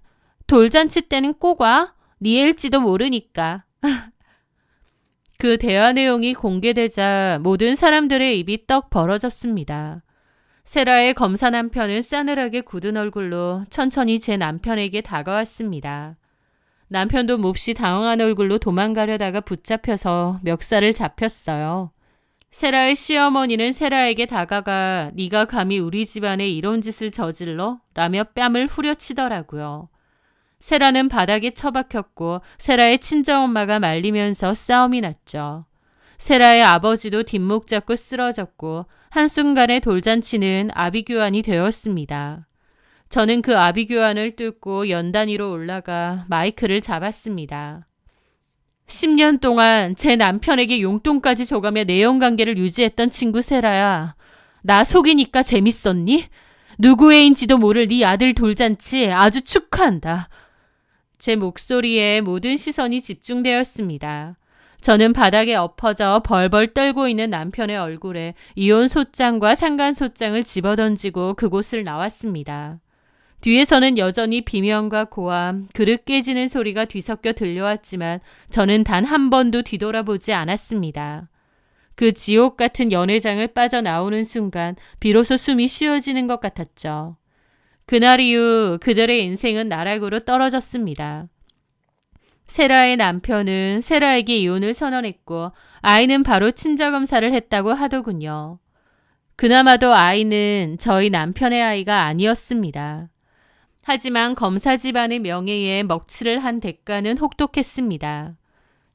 돌잔치 때는 꼭 와. 네 애일지도 모르니까. 그 대화 내용이 공개되자 모든 사람들의 입이 떡 벌어졌습니다. 세라의 검사 남편은 싸늘하게 굳은 얼굴로 천천히 제 남편에게 다가왔습니다. 남편도 몹시 당황한 얼굴로 도망가려다가 붙잡혀서 멱살을 잡혔어요. 세라의 시어머니는 세라에게 다가가 네가 감히 우리 집안에 이런 짓을 저질러? 라며 뺨을 후려치더라고요. 세라는 바닥에 처박혔고 세라의 친정엄마가 말리면서 싸움이 났죠. 세라의 아버지도 뒷목 잡고 쓰러졌고 한순간에 돌잔치는 아비규환이 되었습니다. 저는 그 아비규환을 뚫고 연단 위로 올라가 마이크를 잡았습니다. 10년 동안 제 남편에게 용돈까지 줘가며 내연관계를 유지했던 친구 세라야. 나 속이니까 재밌었니? 누구 애인지도 모를 네 아들 돌잔치 아주 축하한다. 제 목소리에 모든 시선이 집중되었습니다. 저는 바닥에 엎어져 벌벌 떨고 있는 남편의 얼굴에 이혼 소장과 상간 소장을 집어던지고 그곳을 나왔습니다. 뒤에서는 여전히 비명과 고함, 그릇 깨지는 소리가 뒤섞여 들려왔지만 저는 단 한 번도 뒤돌아보지 않았습니다. 그 지옥 같은 연회장을 빠져나오는 순간 비로소 숨이 쉬어지는 것 같았죠. 그날 이후 그들의 인생은 나락으로 떨어졌습니다. 세라의 남편은 세라에게 이혼을 선언했고 아이는 바로 친자검사를 했다고 하더군요. 그나마도 아이는 저희 남편의 아이가 아니었습니다. 하지만 검사 집안의 명예에 먹칠을 한 대가는 혹독했습니다.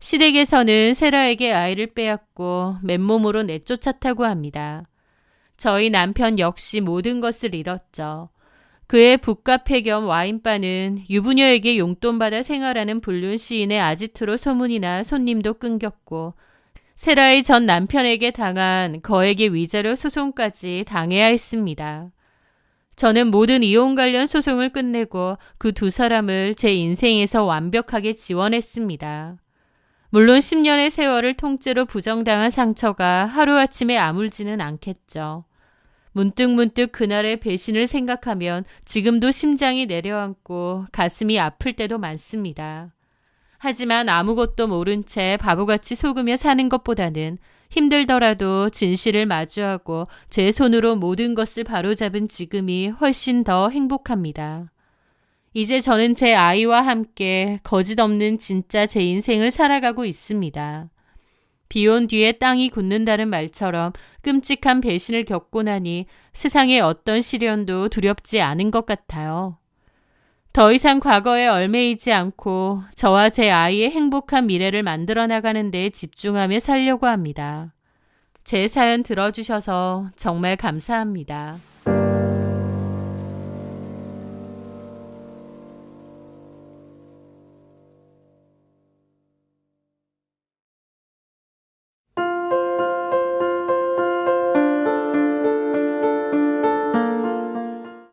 시댁에서는 세라에게 아이를 빼앗고 맨몸으로 내쫓았다고 합니다. 저희 남편 역시 모든 것을 잃었죠. 그의 북카페 겸 와인바는 유부녀에게 용돈받아 생활하는 불륜 시인의 아지트로 소문이 나 손님도 끊겼고 세라의 전 남편에게 당한 거액의 위자료 소송까지 당해야 했습니다. 저는 모든 이혼 관련 소송을 끝내고 그 두 사람을 제 인생에서 완벽하게 지원했습니다. 물론 10년의 세월을 통째로 부정당한 상처가 하루아침에 아물지는 않겠죠. 문득문득 그날의 배신을 생각하면 지금도 심장이 내려앉고 가슴이 아플 때도 많습니다. 하지만 아무것도 모른 채 바보같이 속으며 사는 것보다는 힘들더라도 진실을 마주하고 제 손으로 모든 것을 바로잡은 지금이 훨씬 더 행복합니다. 이제 저는 제 아이와 함께 거짓 없는 진짜 제 인생을 살아가고 있습니다. 비온 뒤에 땅이 굳는다는 말처럼 끔찍한 배신을 겪고 나니 세상의 어떤 시련도 두렵지 않은 것 같아요. 더 이상 과거에 얽매이지 않고 저와 제 아이의 행복한 미래를 만들어 나가는 데 집중하며 살려고 합니다. 제 사연 들어주셔서 정말 감사합니다.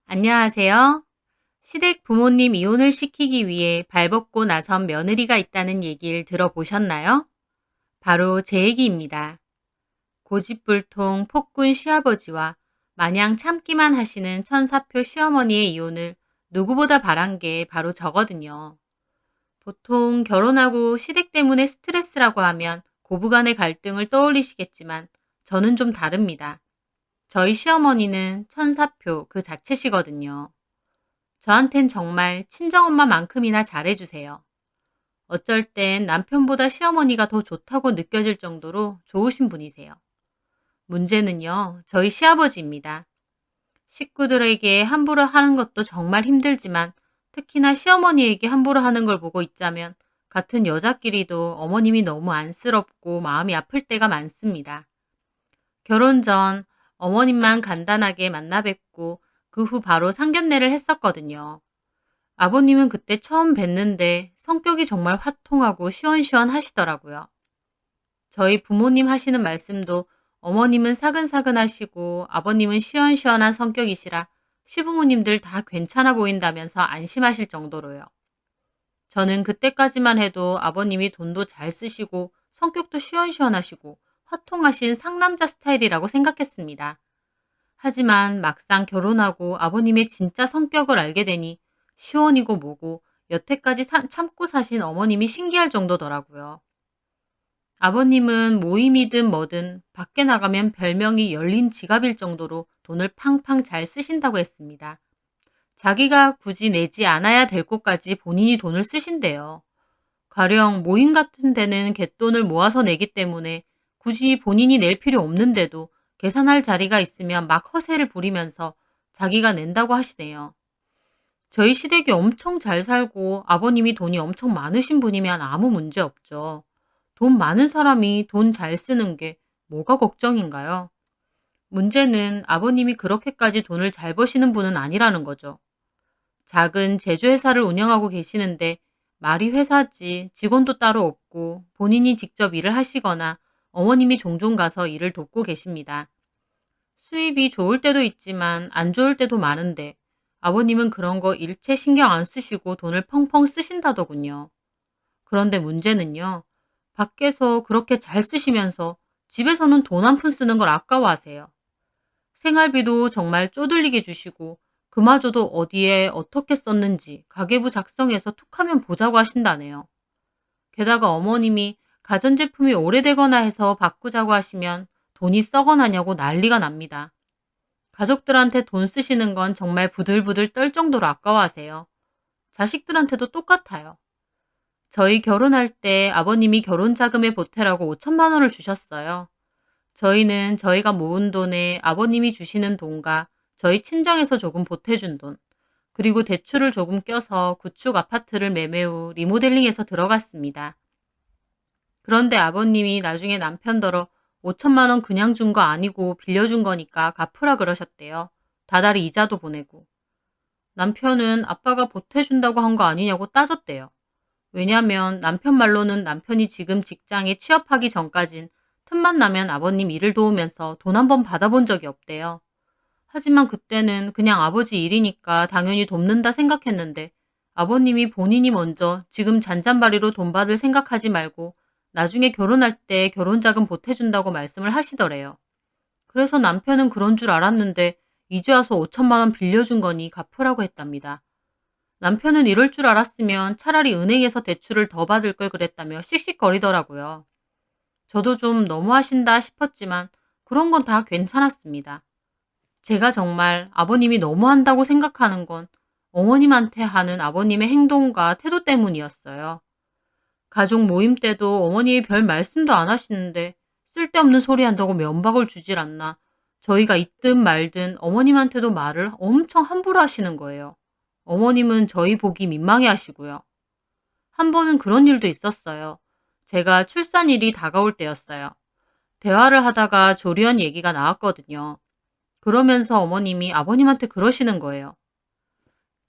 안녕하세요. 시댁 부모님 이혼을 시키기 위해 발벗고 나선 며느리가 있다는 얘기를 들어보셨나요? 바로 제 얘기입니다. 고집불통 폭군 시아버지와 마냥 참기만 하시는 천사표 시어머니의 이혼을 누구보다 바란 게 바로 저거든요. 보통 결혼하고 시댁 때문에 스트레스라고 하면 고부간의 갈등을 떠올리시겠지만 저는 좀 다릅니다. 저희 시어머니는 천사표 그 자체시거든요. 저한텐 정말 친정엄마만큼이나 잘해주세요. 어쩔 땐 남편보다 시어머니가 더 좋다고 느껴질 정도로 좋으신 분이세요. 문제는요, 저희 시아버지입니다. 식구들에게 함부로 하는 것도 정말 힘들지만 특히나 시어머니에게 함부로 하는 걸 보고 있자면 같은 여자끼리도 어머님이 너무 안쓰럽고 마음이 아플 때가 많습니다. 결혼 전 어머님만 간단하게 만나 뵙고 그 후 바로 상견례를 했었거든요. 아버님은 그때 처음 뵀는데 성격이 정말 화통하고 시원시원하시더라고요. 저희 부모님 하시는 말씀도 어머님은 사근사근하시고 아버님은 시원시원한 성격이시라 시부모님들 다 괜찮아 보인다면서 안심하실 정도로요. 저는 그때까지만 해도 아버님이 돈도 잘 쓰시고 성격도 시원시원하시고 화통하신 상남자 스타일이라고 생각했습니다. 하지만 막상 결혼하고 아버님의 진짜 성격을 알게 되니 시원이고 뭐고 여태까지 참고 사신 어머님이 신기할 정도더라고요. 아버님은 모임이든 뭐든 밖에 나가면 별명이 열린 지갑일 정도로 돈을 팡팡 잘 쓰신다고 했습니다. 자기가 굳이 내지 않아야 될 곳까지 본인이 돈을 쓰신대요. 가령 모임 같은 데는 갯돈을 모아서 내기 때문에 굳이 본인이 낼 필요 없는데도 계산할 자리가 있으면 막 허세를 부리면서 자기가 낸다고 하시네요. 저희 시댁이 엄청 잘 살고 아버님이 돈이 엄청 많으신 분이면 아무 문제 없죠. 돈 많은 사람이 돈 잘 쓰는 게 뭐가 걱정인가요? 문제는 아버님이 그렇게까지 돈을 잘 버시는 분은 아니라는 거죠. 작은 제조회사를 운영하고 계시는데 말이 회사지 직원도 따로 없고 본인이 직접 일을 하시거나 어머님이 종종 가서 일을 돕고 계십니다. 수입이 좋을 때도 있지만 안 좋을 때도 많은데 아버님은 그런 거 일체 신경 안 쓰시고 돈을 펑펑 쓰신다더군요. 그런데 문제는요. 밖에서 그렇게 잘 쓰시면서 집에서는 돈 한 푼 쓰는 걸 아까워하세요. 생활비도 정말 쪼들리게 주시고 그마저도 어디에 어떻게 썼는지 가계부 작성해서 툭하면 보자고 하신다네요. 게다가 어머님이 가전제품이 오래되거나 해서 바꾸자고 하시면 돈이 썩어나냐고 난리가 납니다. 가족들한테 돈 쓰시는 건 정말 부들부들 떨 정도로 아까워하세요. 자식들한테도 똑같아요. 저희 결혼할 때 아버님이 결혼 자금에 보태라고 5천만 원을 주셨어요. 저희는 저희가 모은 돈에 아버님이 주시는 돈과 저희 친정에서 조금 보태준 돈, 그리고 대출을 조금 껴서 구축 아파트를 매매 후 리모델링해서 들어갔습니다. 그런데 아버님이 나중에 남편더러 5천만 원 그냥 준 거 아니고 빌려준 거니까 갚으라 그러셨대요. 다달이 이자도 보내고. 남편은 아빠가 보태준다고 한 거 아니냐고 따졌대요. 왜냐면 남편 말로는 남편이 지금 직장에 취업하기 전까진 틈만 나면 아버님 일을 도우면서 돈 한 번 받아본 적이 없대요. 하지만 그때는 그냥 아버지 일이니까 당연히 돕는다 생각했는데 아버님이 본인이 먼저 지금 잔잔바리로 돈 받을 생각하지 말고 나중에 결혼할 때 결혼자금 보태준다고 말씀을 하시더래요. 그래서 남편은 그런 줄 알았는데 이제 와서 5천만 원 빌려준 거니 갚으라고 했답니다. 남편은 이럴 줄 알았으면 차라리 은행에서 대출을 더 받을 걸 그랬다며 씩씩거리더라고요. 저도 좀 너무하신다 싶었지만 그런 건 다 괜찮았습니다. 제가 정말 아버님이 너무한다고 생각하는 건 어머님한테 하는 아버님의 행동과 태도 때문이었어요. 가족 모임 때도 어머님이 별 말씀도 안 하시는데 쓸데없는 소리 한다고 면박을 주질 않나 저희가 있든 말든 어머님한테도 말을 엄청 함부로 하시는 거예요. 어머님은 저희 보기 민망해 하시고요. 한 번은 그런 일도 있었어요. 제가 출산일이 다가올 때였어요. 대화를 하다가 조리원 얘기가 나왔거든요. 그러면서 어머님이 아버님한테 그러시는 거예요.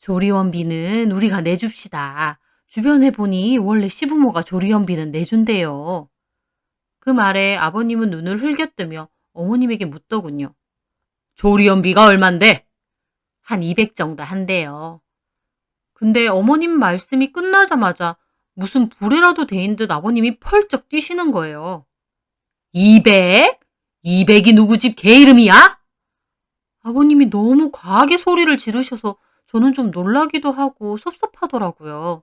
조리원비는 우리가 내줍시다. 주변에 보니 원래 시부모가 조리원비는 내준대요. 그 말에 아버님은 눈을 흘겨뜨며 어머님에게 묻더군요. 조리원비가 얼만데? 한 200 정도 한대요. 근데 어머님 말씀이 끝나자마자 무슨 불이라도 데인 듯 아버님이 펄쩍 뛰시는 거예요. 200? 200이 누구 집 개 이름이야? 아버님이 너무 과하게 소리를 지르셔서 저는 좀 놀라기도 하고 섭섭하더라고요.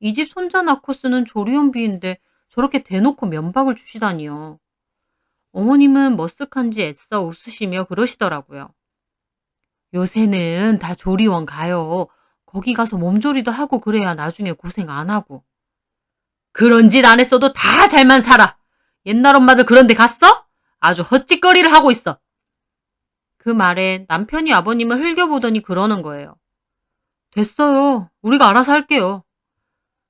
이 집 손자 낳고 쓰는 조리원비인데 저렇게 대놓고 면박을 주시다니요. 어머님은 머쓱한지 애써 웃으시며 그러시더라고요. 요새는 다 조리원 가요. 거기 가서 몸조리도 하고 그래야 나중에 고생 안 하고. 그런 짓 안 했어도 다 잘만 살아. 옛날 엄마들 그런 데 갔어? 아주 헛짓거리를 하고 있어. 그 말에 남편이 아버님을 흘겨보더니 그러는 거예요. 됐어요. 우리가 알아서 할게요.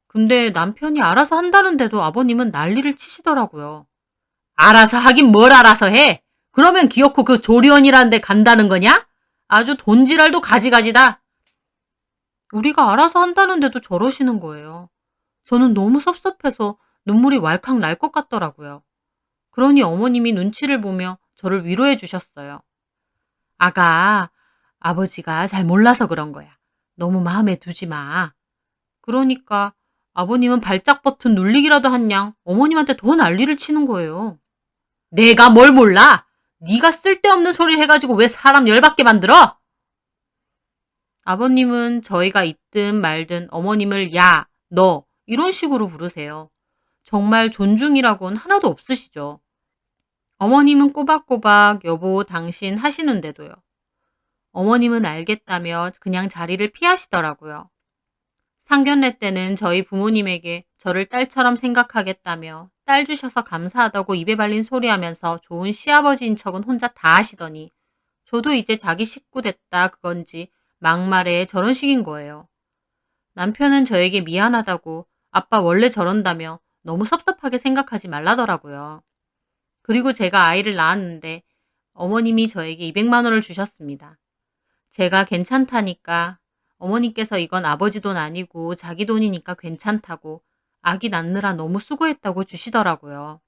근데 남편이 알아서 한다는데도 아버님은 난리를 치시더라고요. 알아서 하긴 뭘 알아서 해? 그러면 기어코 그 조리원이라는 데 간다는 거냐? 아주 돈지랄도 가지가지다. 우리가 알아서 한다는데도 저러시는 거예요. 저는 너무 섭섭해서 눈물이 왈칵 날 것 같더라고요. 그러니 어머님이 눈치를 보며 저를 위로해 주셨어요. 아가, 아버지가 잘 몰라서 그런 거야. 너무 마음에 두지 마. 그러니까 아버님은 발작 버튼 눌리기라도 한 양 어머님한테 더 난리를 치는 거예요. 내가 뭘 몰라? 네가 쓸데없는 소리를 해가지고 왜 사람 열받게 만들어? 아버님은 저희가 있든 말든 어머님을 야, 너 이런 식으로 부르세요. 정말 존중이라고는 하나도 없으시죠. 어머님은 꼬박꼬박 여보, 당신 하시는데도요. 어머님은 알겠다며 그냥 자리를 피하시더라고요. 상견례 때는 저희 부모님에게 저를 딸처럼 생각하겠다며 딸 주셔서 감사하다고 입에 발린 소리하면서 좋은 시아버지인 척은 혼자 다 하시더니 저도 이제 자기 식구 됐다 그건지 막말에 저런 식인 거예요. 남편은 저에게 미안하다고 아빠 원래 저런다며 너무 섭섭하게 생각하지 말라더라고요. 그리고 제가 아이를 낳았는데 어머님이 저에게 200만 원을 주셨습니다. 제가 괜찮다니까 어머님께서 이건 아버지 돈 아니고 자기 돈이니까 괜찮다고 아기 낳느라 너무 수고했다고 주시더라고요.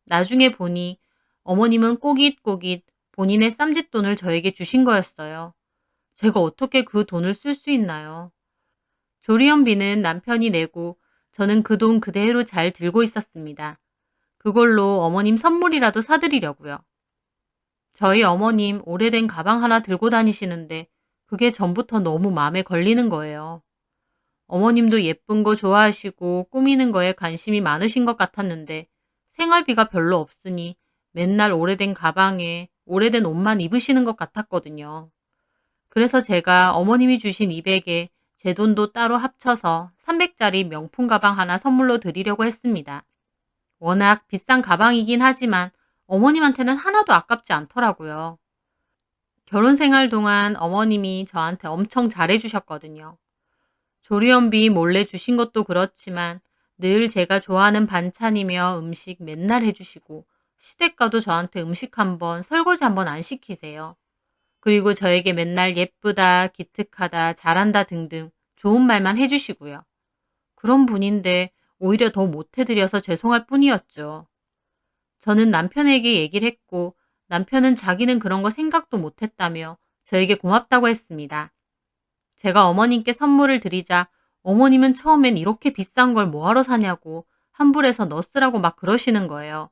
나중에 보니 어머님은 꼬깃꼬깃 본인의 쌈짓돈을 저에게 주신 거였어요. 제가 어떻게 그 돈을 쓸 수 있나요? 조리원비는 남편이 내고 저는 그 돈 그대로 잘 들고 있었습니다. 그걸로 어머님 선물이라도 사드리려고요. 저희 어머님 오래된 가방 하나 들고 다니시는데 그게 전부터 너무 마음에 걸리는 거예요. 어머님도 예쁜 거 좋아하시고 꾸미는 거에 관심이 많으신 것 같았는데 생활비가 별로 없으니 맨날 오래된 가방에 오래된 옷만 입으시는 것 같았거든요. 그래서 제가 어머님이 주신 200에 제 돈도 따로 합쳐서 300짜리 명품 가방 하나 선물로 드리려고 했습니다. 워낙 비싼 가방이긴 하지만 어머님한테는 하나도 아깝지 않더라고요. 결혼 생활 동안 어머님이 저한테 엄청 잘해주셨거든요. 조리원비 몰래 주신 것도 그렇지만 늘 제가 좋아하는 반찬이며 음식 맨날 해주시고 시댁 가도 저한테 음식 한번 설거지 한번 안 시키세요. 그리고 저에게 맨날 예쁘다, 기특하다, 잘한다 등등 좋은 말만 해주시고요. 그런 분인데 오히려 더 못해드려서 죄송할 뿐이었죠. 저는 남편에게 얘기를 했고 남편은 자기는 그런 거 생각도 못했다며 저에게 고맙다고 했습니다. 제가 어머님께 선물을 드리자 어머님은 처음엔 이렇게 비싼 걸 뭐하러 사냐고 환불해서 너 쓰라고 막 그러시는 거예요.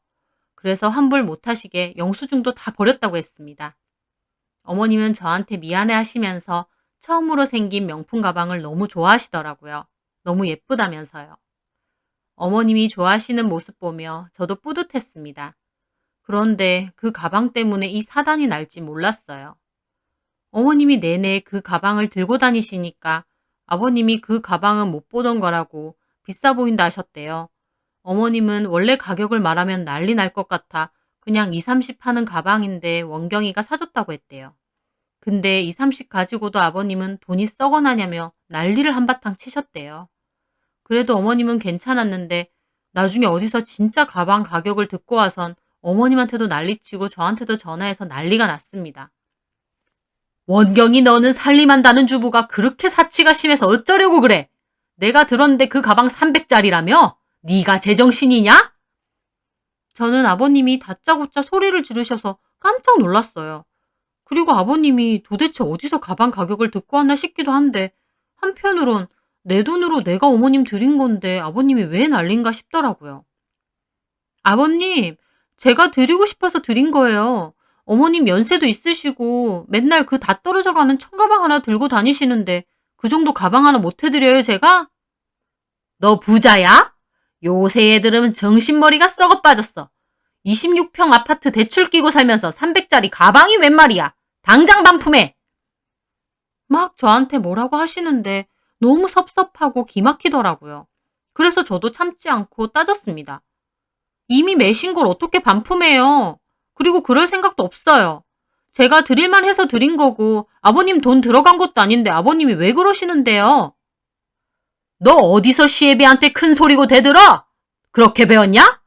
그래서 환불 못하시게 영수증도 다 버렸다고 했습니다. 어머님은 저한테 미안해 하시면서 처음으로 생긴 명품 가방을 너무 좋아하시더라고요. 너무 예쁘다면서요. 어머님이 좋아하시는 모습 보며 저도 뿌듯했습니다. 그런데 그 가방 때문에 이 사단이 날지 몰랐어요. 어머님이 내내 그 가방을 들고 다니시니까 아버님이 그 가방은 못 보던 거라고 비싸 보인다 하셨대요. 어머님은 원래 가격을 말하면 난리 날 것 같아 그냥 2, 30 하는 가방인데 원경이가 사줬다고 했대요. 근데 2, 30 가지고도 아버님은 돈이 썩어나냐며 난리를 한바탕 치셨대요. 그래도 어머님은 괜찮았는데 나중에 어디서 진짜 가방 가격을 듣고 와선 어머님한테도 난리치고 저한테도 전화해서 난리가 났습니다. 원경이 너는 살림한다는 주부가 그렇게 사치가 심해서 어쩌려고 그래? 내가 들었는데 그 가방 300짜리라며? 네가 제정신이냐? 저는 아버님이 다짜고짜 소리를 지르셔서 깜짝 놀랐어요. 그리고 아버님이 도대체 어디서 가방 가격을 듣고 왔나 싶기도 한데 한편으론 내 돈으로 내가 어머님 드린 건데 아버님이 왜 난린가 싶더라고요. 아버님, 제가 드리고 싶어서 드린 거예요. 어머님 연세도 있으시고 맨날 그 다 떨어져 가는 청가방 하나 들고 다니시는데 그 정도 가방 하나 못 해드려요, 제가? 너 부자야? 요새 애들은 정신머리가 썩어 빠졌어. 26평 아파트 대출 끼고 살면서 300짜리 가방이 웬 말이야. 당장 반품해. 막 저한테 뭐라고 하시는데 너무 섭섭하고 기막히더라고요. 그래서 저도 참지 않고 따졌습니다. 이미 매신 걸 어떻게 반품해요? 그리고 그럴 생각도 없어요. 제가 드릴만 해서 드린 거고 아버님 돈 들어간 것도 아닌데 아버님이 왜 그러시는데요? 너 어디서 시애비한테 큰 소리고 대들어? 그렇게 배웠냐?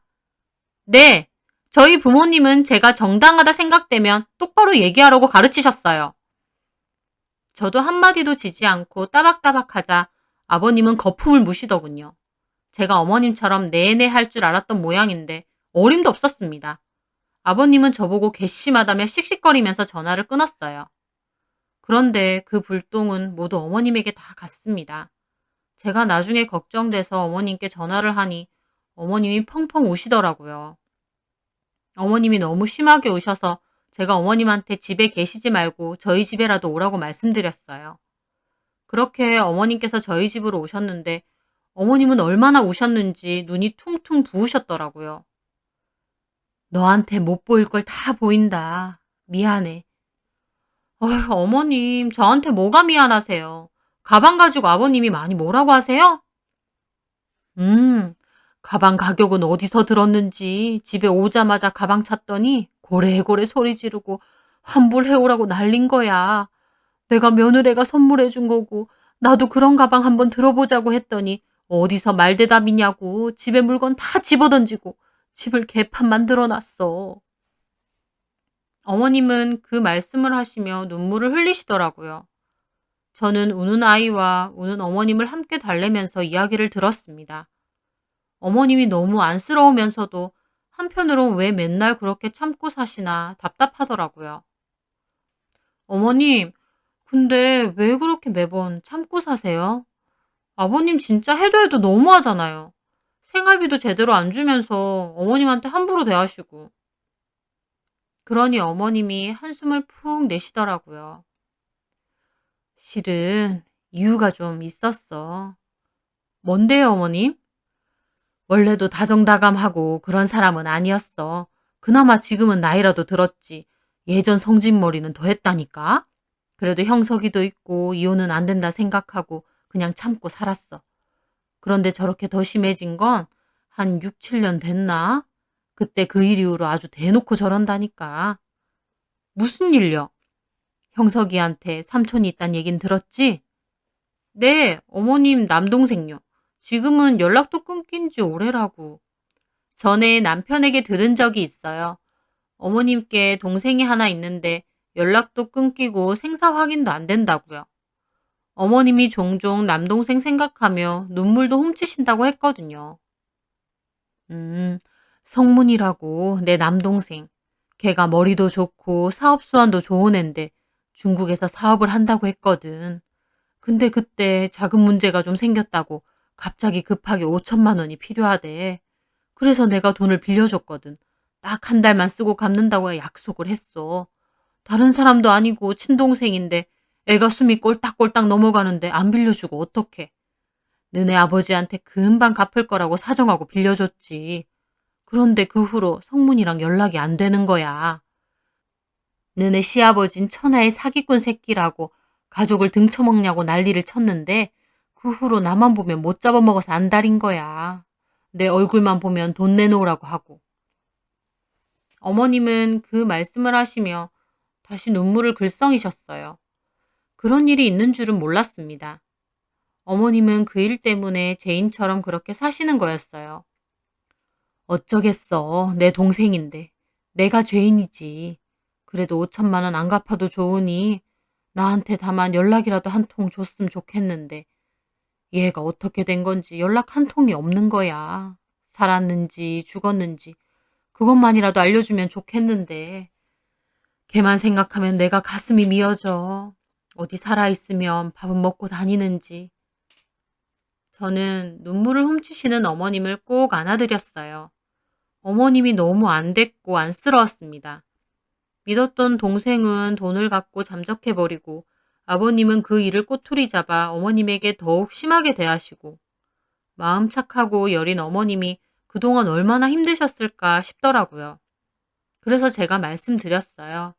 네. 저희 부모님은 제가 정당하다 생각되면 똑바로 얘기하라고 가르치셨어요. 저도 한마디도 지지 않고 따박따박 하자 아버님은 거품을 무시더군요. 제가 어머님처럼 내내 할 줄 알았던 모양인데 어림도 없었습니다. 아버님은 저보고 괘씸하다며 씩씩거리면서 전화를 끊었어요. 그런데 그 불똥은 모두 어머님에게 다 갔습니다. 제가 나중에 걱정돼서 어머님께 전화를 하니 어머님이 펑펑 우시더라고요. 어머님이 너무 심하게 우셔서 제가 어머님한테 집에 계시지 말고 저희 집에라도 오라고 말씀드렸어요. 그렇게 어머님께서 저희 집으로 오셨는데 어머님은 얼마나 우셨는지 눈이 퉁퉁 부으셨더라고요. 너한테 못 보일 걸 다 보인다. 미안해. 어휴, 어머님, 저한테 뭐가 미안하세요? 가방 가지고 아버님이 많이 뭐라고 하세요? 음, 가방 가격은 어디서 들었는지 집에 오자마자 가방 찾더니 고래고래 소리 지르고 환불해오라고 난린 거야. 내가 며느리가 선물해 준 거고 나도 그런 가방 한번 들어보자고 했더니 어디서 말대답이냐고 집에 물건 다 집어던지고 집을 개판 만들어놨어. 어머님은 그 말씀을 하시며 눈물을 흘리시더라고요. 저는 우는 아이와 우는 어머님을 함께 달래면서 이야기를 들었습니다. 어머님이 너무 안쓰러우면서도 한편으론 왜 맨날 그렇게 참고 사시나 답답하더라고요. 어머님, 근데 왜 그렇게 매번 참고 사세요? 아버님 진짜 해도 해도 너무하잖아요. 생활비도 제대로 안 주면서 어머님한테 함부로 대하시고. 그러니 어머님이 한숨을 푹 내쉬더라고요. 실은 이유가 좀 있었어. 뭔데요, 어머님? 원래도 다정다감하고 그런 사람은 아니었어. 그나마 지금은 나이라도 들었지. 예전 성진머리는 더 했다니까? 그래도 형석이도 있고 이혼은 안 된다 생각하고 그냥 참고 살았어. 그런데 저렇게 더 심해진 건 한 6, 7년 됐나? 그때 그 일 이후로 아주 대놓고 저런다니까. 무슨 일요? 형석이한테 삼촌이 있단 얘긴 들었지? 네, 어머님 남동생요. 지금은 연락도 끊긴 지 오래라고. 전에 남편에게 들은 적이 있어요. 어머님께 동생이 하나 있는데 연락도 끊기고 생사 확인도 안 된다고요. 어머님이 종종 남동생 생각하며 눈물도 훔치신다고 했거든요. 음, 성문이라고 내 남동생. 걔가 머리도 좋고 사업 수완도 좋은 앤데 중국에서 사업을 한다고 했거든. 근데 그때 자금 문제가 좀 생겼다고 갑자기 급하게 5천만 원이 필요하대. 그래서 내가 돈을 빌려줬거든. 딱 한 달만 쓰고 갚는다고 약속을 했어. 다른 사람도 아니고 친동생인데 애가 숨이 꼴딱꼴딱 넘어가는데 안 빌려주고 어떡해. 너네 아버지한테 금방 갚을 거라고 사정하고 빌려줬지. 그런데 그 후로 성문이랑 연락이 안 되는 거야. 너네 시아버진 천하의 사기꾼 새끼라고 가족을 등쳐먹냐고 난리를 쳤는데 그 후로 나만 보면 못 잡아먹어서 안달인 거야. 내 얼굴만 보면 돈 내놓으라고 하고. 어머님은 그 말씀을 하시며 다시 눈물을 글썽이셨어요. 그런 일이 있는 줄은 몰랐습니다. 어머님은 그 일 때문에 제인처럼 그렇게 사시는 거였어요. 어쩌겠어. 내 동생인데. 내가 죄인이지. 그래도 5천만 원 안 갚아도 좋으니 나한테 다만 연락이라도 한 통 줬으면 좋겠는데 얘가 어떻게 된 건지 연락 한 통이 없는 거야. 살았는지 죽었는지 그것만이라도 알려주면 좋겠는데 걔만 생각하면 내가 가슴이 미어져. 어디 살아있으면 밥은 먹고 다니는지. 저는 눈물을 훔치시는 어머님을 꼭 안아드렸어요. 어머님이 너무 안 됐고 안쓰러웠습니다. 믿었던 동생은 돈을 갖고 잠적해버리고 아버님은 그 일을 꼬투리 잡아 어머님에게 더욱 심하게 대하시고 마음 착하고 여린 어머님이 그동안 얼마나 힘드셨을까 싶더라고요. 그래서 제가 말씀드렸어요.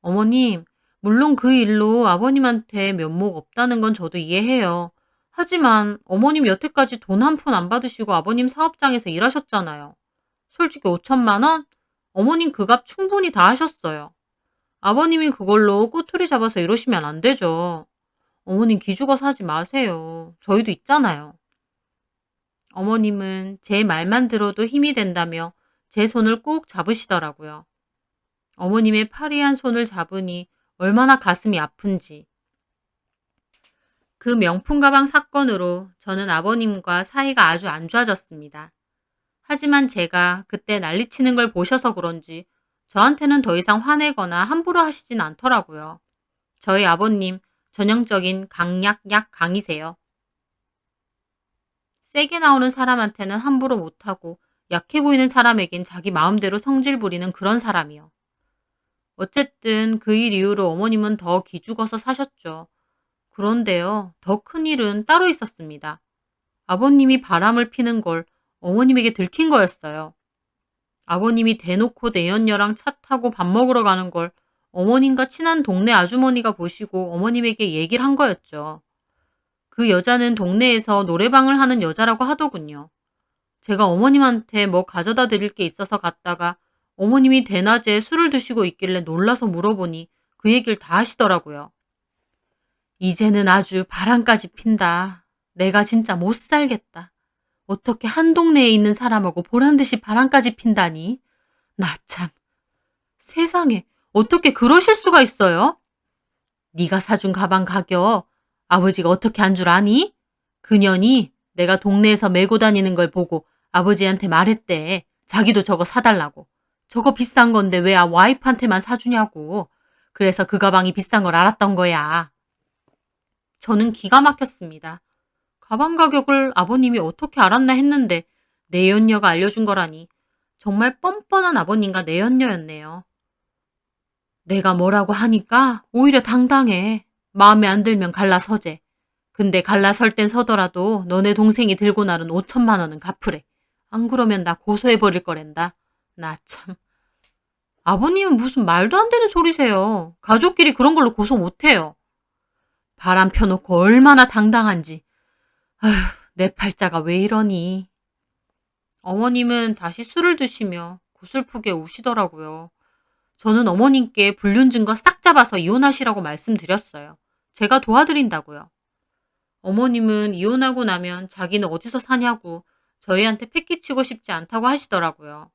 어머님, 물론 그 일로 아버님한테 면목 없다는 건 저도 이해해요. 하지만 어머님 여태까지 돈 한 푼 안 받으시고 아버님 사업장에서 일하셨잖아요. 솔직히 5천만 원? 어머님 그 값 충분히 다 하셨어요. 아버님이 그걸로 꼬투리 잡아서 이러시면 안 되죠. 어머님 기죽어서 하지 마세요. 저희도 있잖아요. 어머님은 제 말만 들어도 힘이 된다며 제 손을 꼭 잡으시더라고요. 어머님의 파리한 손을 잡으니 얼마나 가슴이 아픈지. 그 명품 가방 사건으로 저는 아버님과 사이가 아주 안 좋아졌습니다. 하지만 제가 그때 난리치는 걸 보셔서 그런지 저한테는 더 이상 화내거나 함부로 하시진 않더라고요. 저희 아버님 전형적인 강약약 강이세요. 세게 나오는 사람한테는 함부로 못하고 약해 보이는 사람에겐 자기 마음대로 성질 부리는 그런 사람이요. 어쨌든 그 일 이후로 어머님은 더 기죽어서 사셨죠. 그런데요, 더 큰 일은 따로 있었습니다. 아버님이 바람을 피는 걸 어머님에게 들킨 거였어요. 아버님이 대놓고 내연녀랑 차 타고 밥 먹으러 가는 걸 어머님과 친한 동네 아주머니가 보시고 어머님에게 얘기를 한 거였죠. 그 여자는 동네에서 노래방을 하는 여자라고 하더군요. 제가 어머님한테 뭐 가져다 드릴 게 있어서 갔다가 어머님이 대낮에 술을 드시고 있길래 놀라서 물어보니 그 얘기를 다 하시더라고요. 이제는 아주 바람까지 핀다. 내가 진짜 못 살겠다. 어떻게 한 동네에 있는 사람하고 보란듯이 바람까지 핀다니? 나 참. 세상에 어떻게 그러실 수가 있어요? 네가 사준 가방 가격 아버지가 어떻게 한 줄 아니? 그년이 내가 동네에서 메고 다니는 걸 보고 아버지한테 말했대. 자기도 저거 사달라고. 저거 비싼 건데 왜 와이프한테만 사주냐고. 그래서 그 가방이 비싼 걸 알았던 거야. 저는 기가 막혔습니다. 가방 가격을 아버님이 어떻게 알았나 했는데 내연녀가 알려준 거라니 정말 뻔뻔한 아버님과 내연녀였네요. 내가 뭐라고 하니까 오히려 당당해. 마음에 안 들면 갈라서재. 근데 갈라설 땐 서더라도 너네 동생이 들고 나른 5천만 원은 갚으래. 안 그러면 나 고소해버릴 거랜다. 나 참. 아버님은 무슨 말도 안 되는 소리세요. 가족끼리 그런 걸로 고소 못해요. 바람 펴놓고 얼마나 당당한지. 아휴, 내 팔자가 왜 이러니. 어머님은 다시 술을 드시며 구슬프게 우시더라고요. 저는 어머님께 불륜 증거 싹 잡아서 이혼하시라고 말씀드렸어요. 제가 도와드린다고요. 어머님은 이혼하고 나면 자기는 어디서 사냐고 저희한테 패기치고 싶지 않다고 하시더라고요.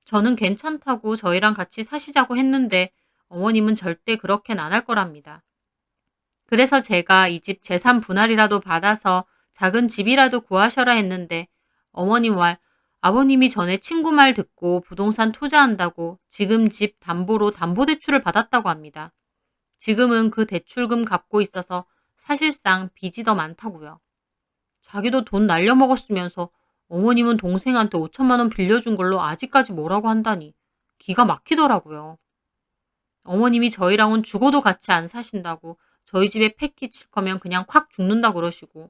저는 괜찮다고 저희랑 같이 사시자고 했는데 어머님은 절대 그렇게는 안 할 거랍니다. 그래서 제가 이 집 재산 분할이라도 받아서 작은 집이라도 구하셔라 했는데 어머님 말, 아버님이 전에 친구 말 듣고 부동산 투자한다고 지금 집 담보로 담보대출을 받았다고 합니다. 지금은 그 대출금 갚고 있어서 사실상 빚이 더 많다고요. 자기도 돈 날려먹었으면서 어머님은 동생한테 5천만 원 빌려준 걸로 아직까지 뭐라고 한다니 기가 막히더라고요. 어머님이 저희랑은 죽어도 같이 안 사신다고 저희 집에 패기 칠 거면 그냥 콱 죽는다 그러시고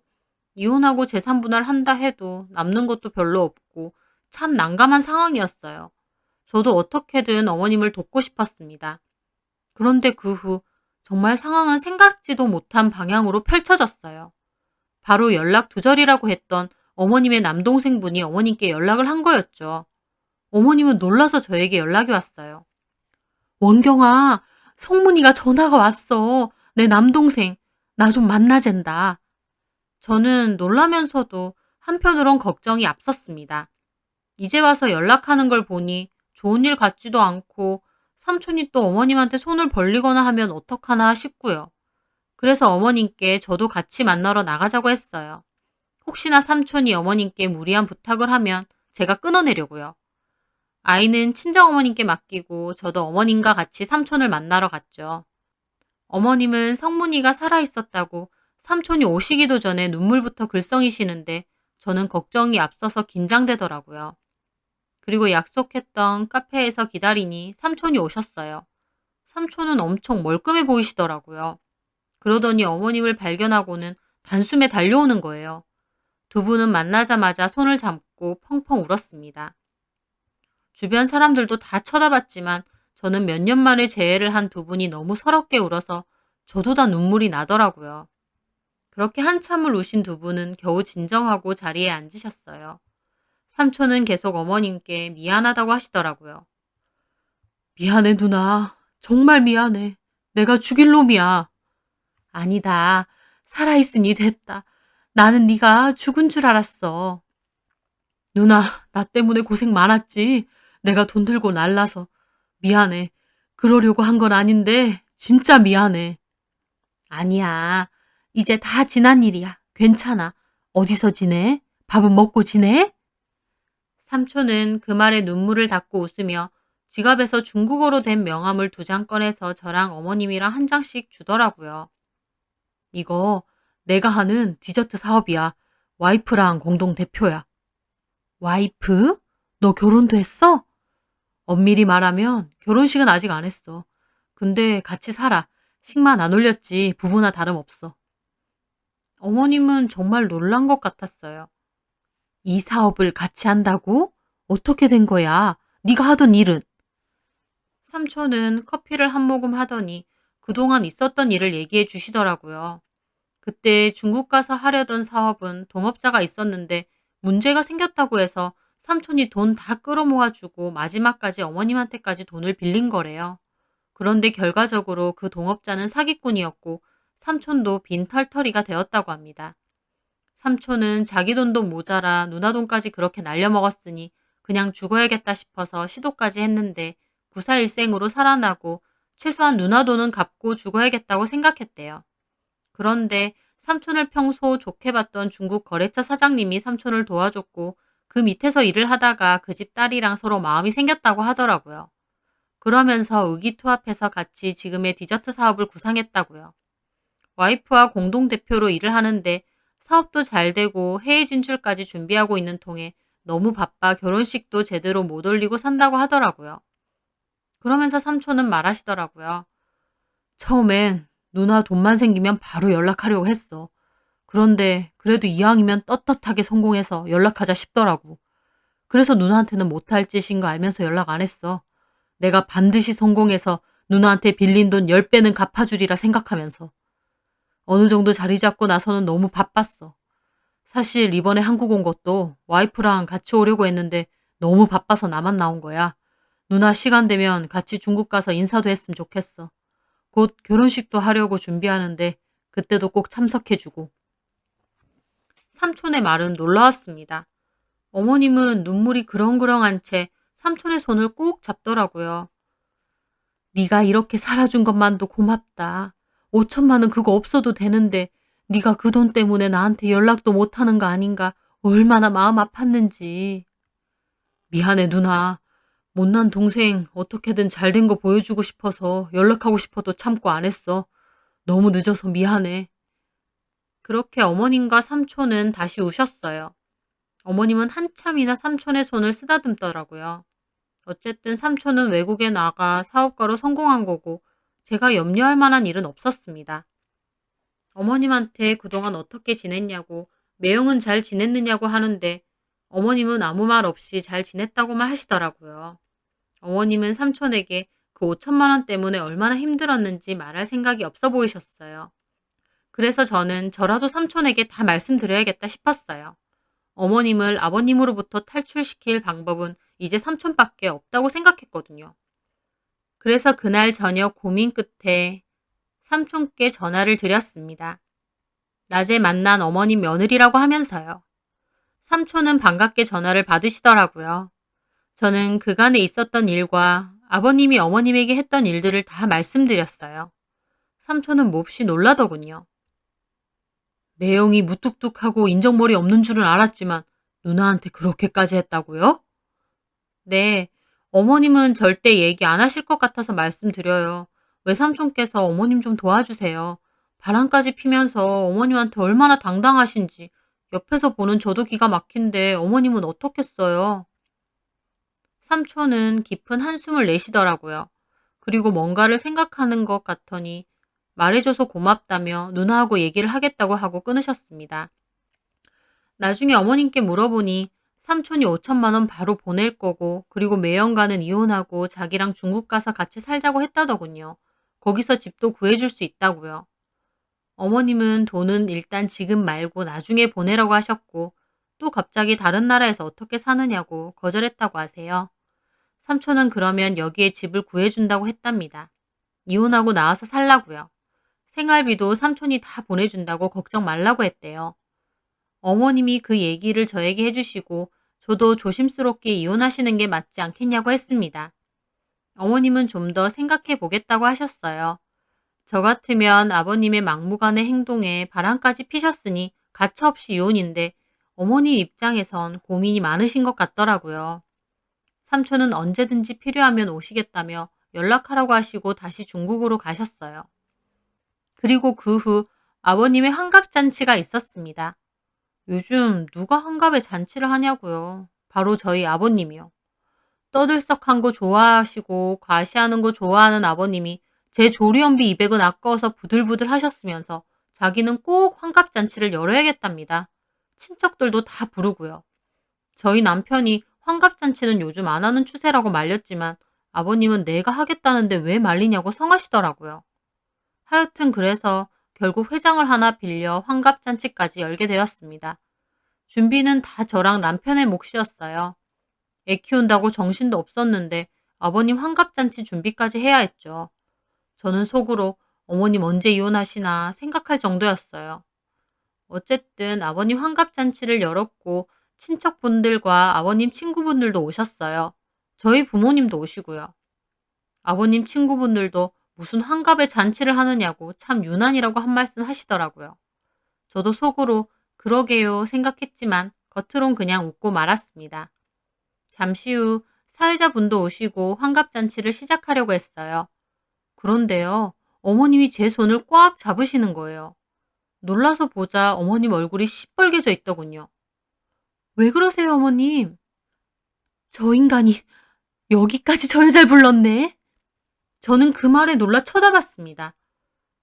이혼하고 재산 분할 한다 해도 남는 것도 별로 없고 참 난감한 상황이었어요. 저도 어떻게든 어머님을 돕고 싶었습니다. 그런데 그 후 정말 상황은 생각지도 못한 방향으로 펼쳐졌어요. 바로 연락 두절이라고 했던 어머님의 남동생분이 어머님께 연락을 한 거였죠. 어머님은 놀라서 저에게 연락이 왔어요. 원경아, 성문이가 전화가 왔어. 내 남동생, 나 좀 만나잔다. 저는 놀라면서도 한편으론 걱정이 앞섰습니다. 이제 와서 연락하는 걸 보니 좋은 일 같지도 않고 삼촌이 또 어머님한테 손을 벌리거나 하면 어떡하나 싶고요. 그래서 어머님께 저도 같이 만나러 나가자고 했어요. 혹시나 삼촌이 어머님께 무리한 부탁을 하면 제가 끊어내려고요. 아이는 친정어머님께 맡기고 저도 어머님과 같이 삼촌을 만나러 갔죠. 어머님은 성문이가 살아있었다고 삼촌이 오시기도 전에 눈물부터 글썽이시는데 저는 걱정이 앞서서 긴장되더라고요. 그리고 약속했던 카페에서 기다리니 삼촌이 오셨어요. 삼촌은 엄청 멀끔해 보이시더라고요. 그러더니 어머님을 발견하고는 단숨에 달려오는 거예요. 두 분은 만나자마자 손을 잡고 펑펑 울었습니다. 주변 사람들도 다 쳐다봤지만 저는 몇 년 만에 재회를 한 두 분이 너무 서럽게 울어서 저도 다 눈물이 나더라고요. 그렇게 한참을 우신 두 분은 겨우 진정하고 자리에 앉으셨어요. 삼촌은 계속 어머님께 미안하다고 하시더라고요. 미안해, 누나. 정말 미안해. 내가 죽일 놈이야. 아니다. 살아있으니 됐다. 나는 네가 죽은 줄 알았어. 누나, 나 때문에 고생 많았지. 내가 돈 들고 날라서. 미안해. 그러려고 한 건 아닌데 진짜 미안해. 아니야. 이제 다 지난 일이야. 괜찮아. 어디서 지내? 밥은 먹고 지내? 삼촌은 그 말에 눈물을 닦고 웃으며 지갑에서 중국어로 된 명함을 2장 꺼내서 저랑 어머님이랑 한 장씩 주더라고요. 이거 내가 하는 디저트 사업이야. 와이프랑 공동 대표야. 와이프? 너 결혼도 했어? 엄밀히 말하면 결혼식은 아직 안 했어. 근데 같이 살아. 식만 안 올렸지 부부나 다름없어. 어머님은 정말 놀란 것 같았어요. 이 사업을 같이 한다고? 어떻게 된 거야? 네가 하던 일은? 삼촌은 커피를 한 모금 하더니 그동안 있었던 일을 얘기해 주시더라고요. 그때 중국 가서 하려던 사업은 동업자가 있었는데 문제가 생겼다고 해서 삼촌이 돈 다 끌어모아주고 마지막까지 어머님한테까지 돈을 빌린 거래요. 그런데 결과적으로 그 동업자는 사기꾼이었고 삼촌도 빈털터리가 되었다고 합니다. 삼촌은 자기 돈도 모자라 누나 돈까지 그렇게 날려먹었으니 그냥 죽어야겠다 싶어서 시도까지 했는데 구사일생으로 살아나고 최소한 누나 돈은 갚고 죽어야겠다고 생각했대요. 그런데 삼촌을 평소 좋게 봤던 중국 거래처 사장님이 삼촌을 도와줬고 그 밑에서 일을 하다가 그 집 딸이랑 서로 마음이 생겼다고 하더라고요. 그러면서 의기투합해서 같이 지금의 디저트 사업을 구상했다고요. 와이프와 공동대표로 일을 하는데 사업도 잘 되고 해외 진출까지 준비하고 있는 통에 너무 바빠 결혼식도 제대로 못 올리고 산다고 하더라고요. 그러면서 삼촌은 말하시더라고요. 처음엔 누나 돈만 생기면 바로 연락하려고 했어. 그런데 그래도 이왕이면 떳떳하게 성공해서 연락하자 싶더라고. 그래서 누나한테는 못할 짓인 거 알면서 연락 안 했어. 내가 반드시 성공해서 누나한테 빌린 돈 10배는 갚아주리라 생각하면서. 어느 정도 자리 잡고 나서는 너무 바빴어. 사실 이번에 한국 온 것도 와이프랑 같이 오려고 했는데 너무 바빠서 나만 나온 거야. 누나 시간 되면 같이 중국 가서 인사도 했으면 좋겠어. 곧 결혼식도 하려고 준비하는데 그때도 꼭 참석해주고. 삼촌의 말은 놀라웠습니다. 어머님은 눈물이 그렁그렁한 채 삼촌의 손을 꼭 잡더라고요. 네가 이렇게 살아준 것만도 고맙다. 5천만 원 그거 없어도 되는데 네가 그 돈 때문에 나한테 연락도 못하는 거 아닌가 얼마나 마음 아팠는지. 미안해 누나. 못난 동생 어떻게든 잘된 거 보여주고 싶어서 연락하고 싶어도 참고 안 했어. 너무 늦어서 미안해. 그렇게 어머님과 삼촌은 다시 우셨어요. 어머님은 한참이나 삼촌의 손을 쓰다듬더라고요. 어쨌든 삼촌은 외국에 나가 사업가로 성공한 거고 제가 염려할 만한 일은 없었습니다. 어머님한테 그동안 어떻게 지냈냐고 매형은 잘 지냈느냐고 하는데 어머님은 아무 말 없이 잘 지냈다고만 하시더라고요. 어머님은 삼촌에게 그 5천만 원 때문에 얼마나 힘들었는지 말할 생각이 없어 보이셨어요. 그래서 저는 저라도 삼촌에게 다 말씀드려야겠다 싶었어요. 어머님을 아버님으로부터 탈출시킬 방법은 이제 삼촌밖에 없다고 생각했거든요. 그래서 그날 저녁 고민 끝에 삼촌께 전화를 드렸습니다. 낮에 만난 어머님 며느리라고 하면서요. 삼촌은 반갑게 전화를 받으시더라고요. 저는 그간에 있었던 일과 아버님이 어머님에게 했던 일들을 다 말씀드렸어요. 삼촌은 몹시 놀라더군요. 매형이 무뚝뚝하고 인정머리 없는 줄은 알았지만 누나한테 그렇게까지 했다고요? 네, 어머님은 절대 얘기 안 하실 것 같아서 말씀드려요. 외삼촌께서 어머님 좀 도와주세요. 바람까지 피면서 어머님한테 얼마나 당당하신지 옆에서 보는 저도 기가 막힌데 어머님은 어떻겠어요? 삼촌은 깊은 한숨을 내쉬더라고요. 그리고 뭔가를 생각하는 것 같더니 말해줘서 고맙다며 누나하고 얘기를 하겠다고 하고 끊으셨습니다. 나중에 어머님께 물어보니 삼촌이 5천만 원 바로 보낼 거고 그리고 매연가는 이혼하고 자기랑 중국 가서 같이 살자고 했다더군요. 거기서 집도 구해줄 수 있다고요. 어머님은 돈은 일단 지금 말고 나중에 보내라고 하셨고 또 갑자기 다른 나라에서 어떻게 사느냐고 거절했다고 하세요. 삼촌은 그러면 여기에 집을 구해준다고 했답니다. 이혼하고 나와서 살라고요. 생활비도 삼촌이 다 보내준다고 걱정 말라고 했대요. 어머님이 그 얘기를 저에게 해주시고 저도 조심스럽게 이혼하시는 게 맞지 않겠냐고 했습니다. 어머님은 좀 더 생각해 보겠다고 하셨어요. 저 같으면 아버님의 막무가내 행동에 바람까지 피셨으니 가차없이 이혼인데 어머님 입장에선 고민이 많으신 것 같더라고요. 삼촌은 언제든지 필요하면 오시겠다며 연락하라고 하시고 다시 중국으로 가셨어요. 그리고 그 후 아버님의 환갑잔치가 있었습니다. 요즘 누가 환갑에 잔치를 하냐고요. 바로 저희 아버님이요. 떠들썩한 거 좋아하시고 과시하는 거 좋아하는 아버님이 제 조리원비 200은 아까워서 부들부들 하셨으면서 자기는 꼭 환갑잔치를 열어야겠답니다. 친척들도 다 부르고요. 저희 남편이 환갑잔치는 요즘 안 하는 추세라고 말렸지만 아버님은 내가 하겠다는데 왜 말리냐고 성하시더라고요. 하여튼 그래서 결국 회장을 하나 빌려 환갑잔치까지 열게 되었습니다. 준비는 다 저랑 남편의 몫이었어요. 애 키운다고 정신도 없었는데 아버님 환갑잔치 준비까지 해야 했죠. 저는 속으로 어머님 언제 이혼하시나 생각할 정도였어요. 어쨌든 아버님 환갑잔치를 열었고 친척분들과 아버님 친구분들도 오셨어요. 저희 부모님도 오시고요. 아버님 친구분들도 무슨 환갑에 잔치를 하느냐고 참 유난이라고 한 말씀 하시더라고요. 저도 속으로 그러게요 생각했지만 겉으론 그냥 웃고 말았습니다. 잠시 후 사회자분도 오시고 환갑잔치를 시작하려고 했어요. 그런데요, 어머님이 제 손을 꽉 잡으시는 거예요. 놀라서 보자 어머님 얼굴이 시뻘개져 있더군요. 왜 그러세요, 어머님? 저 인간이 여기까지 저 여자를 불렀네. 저는 그 말에 놀라 쳐다봤습니다.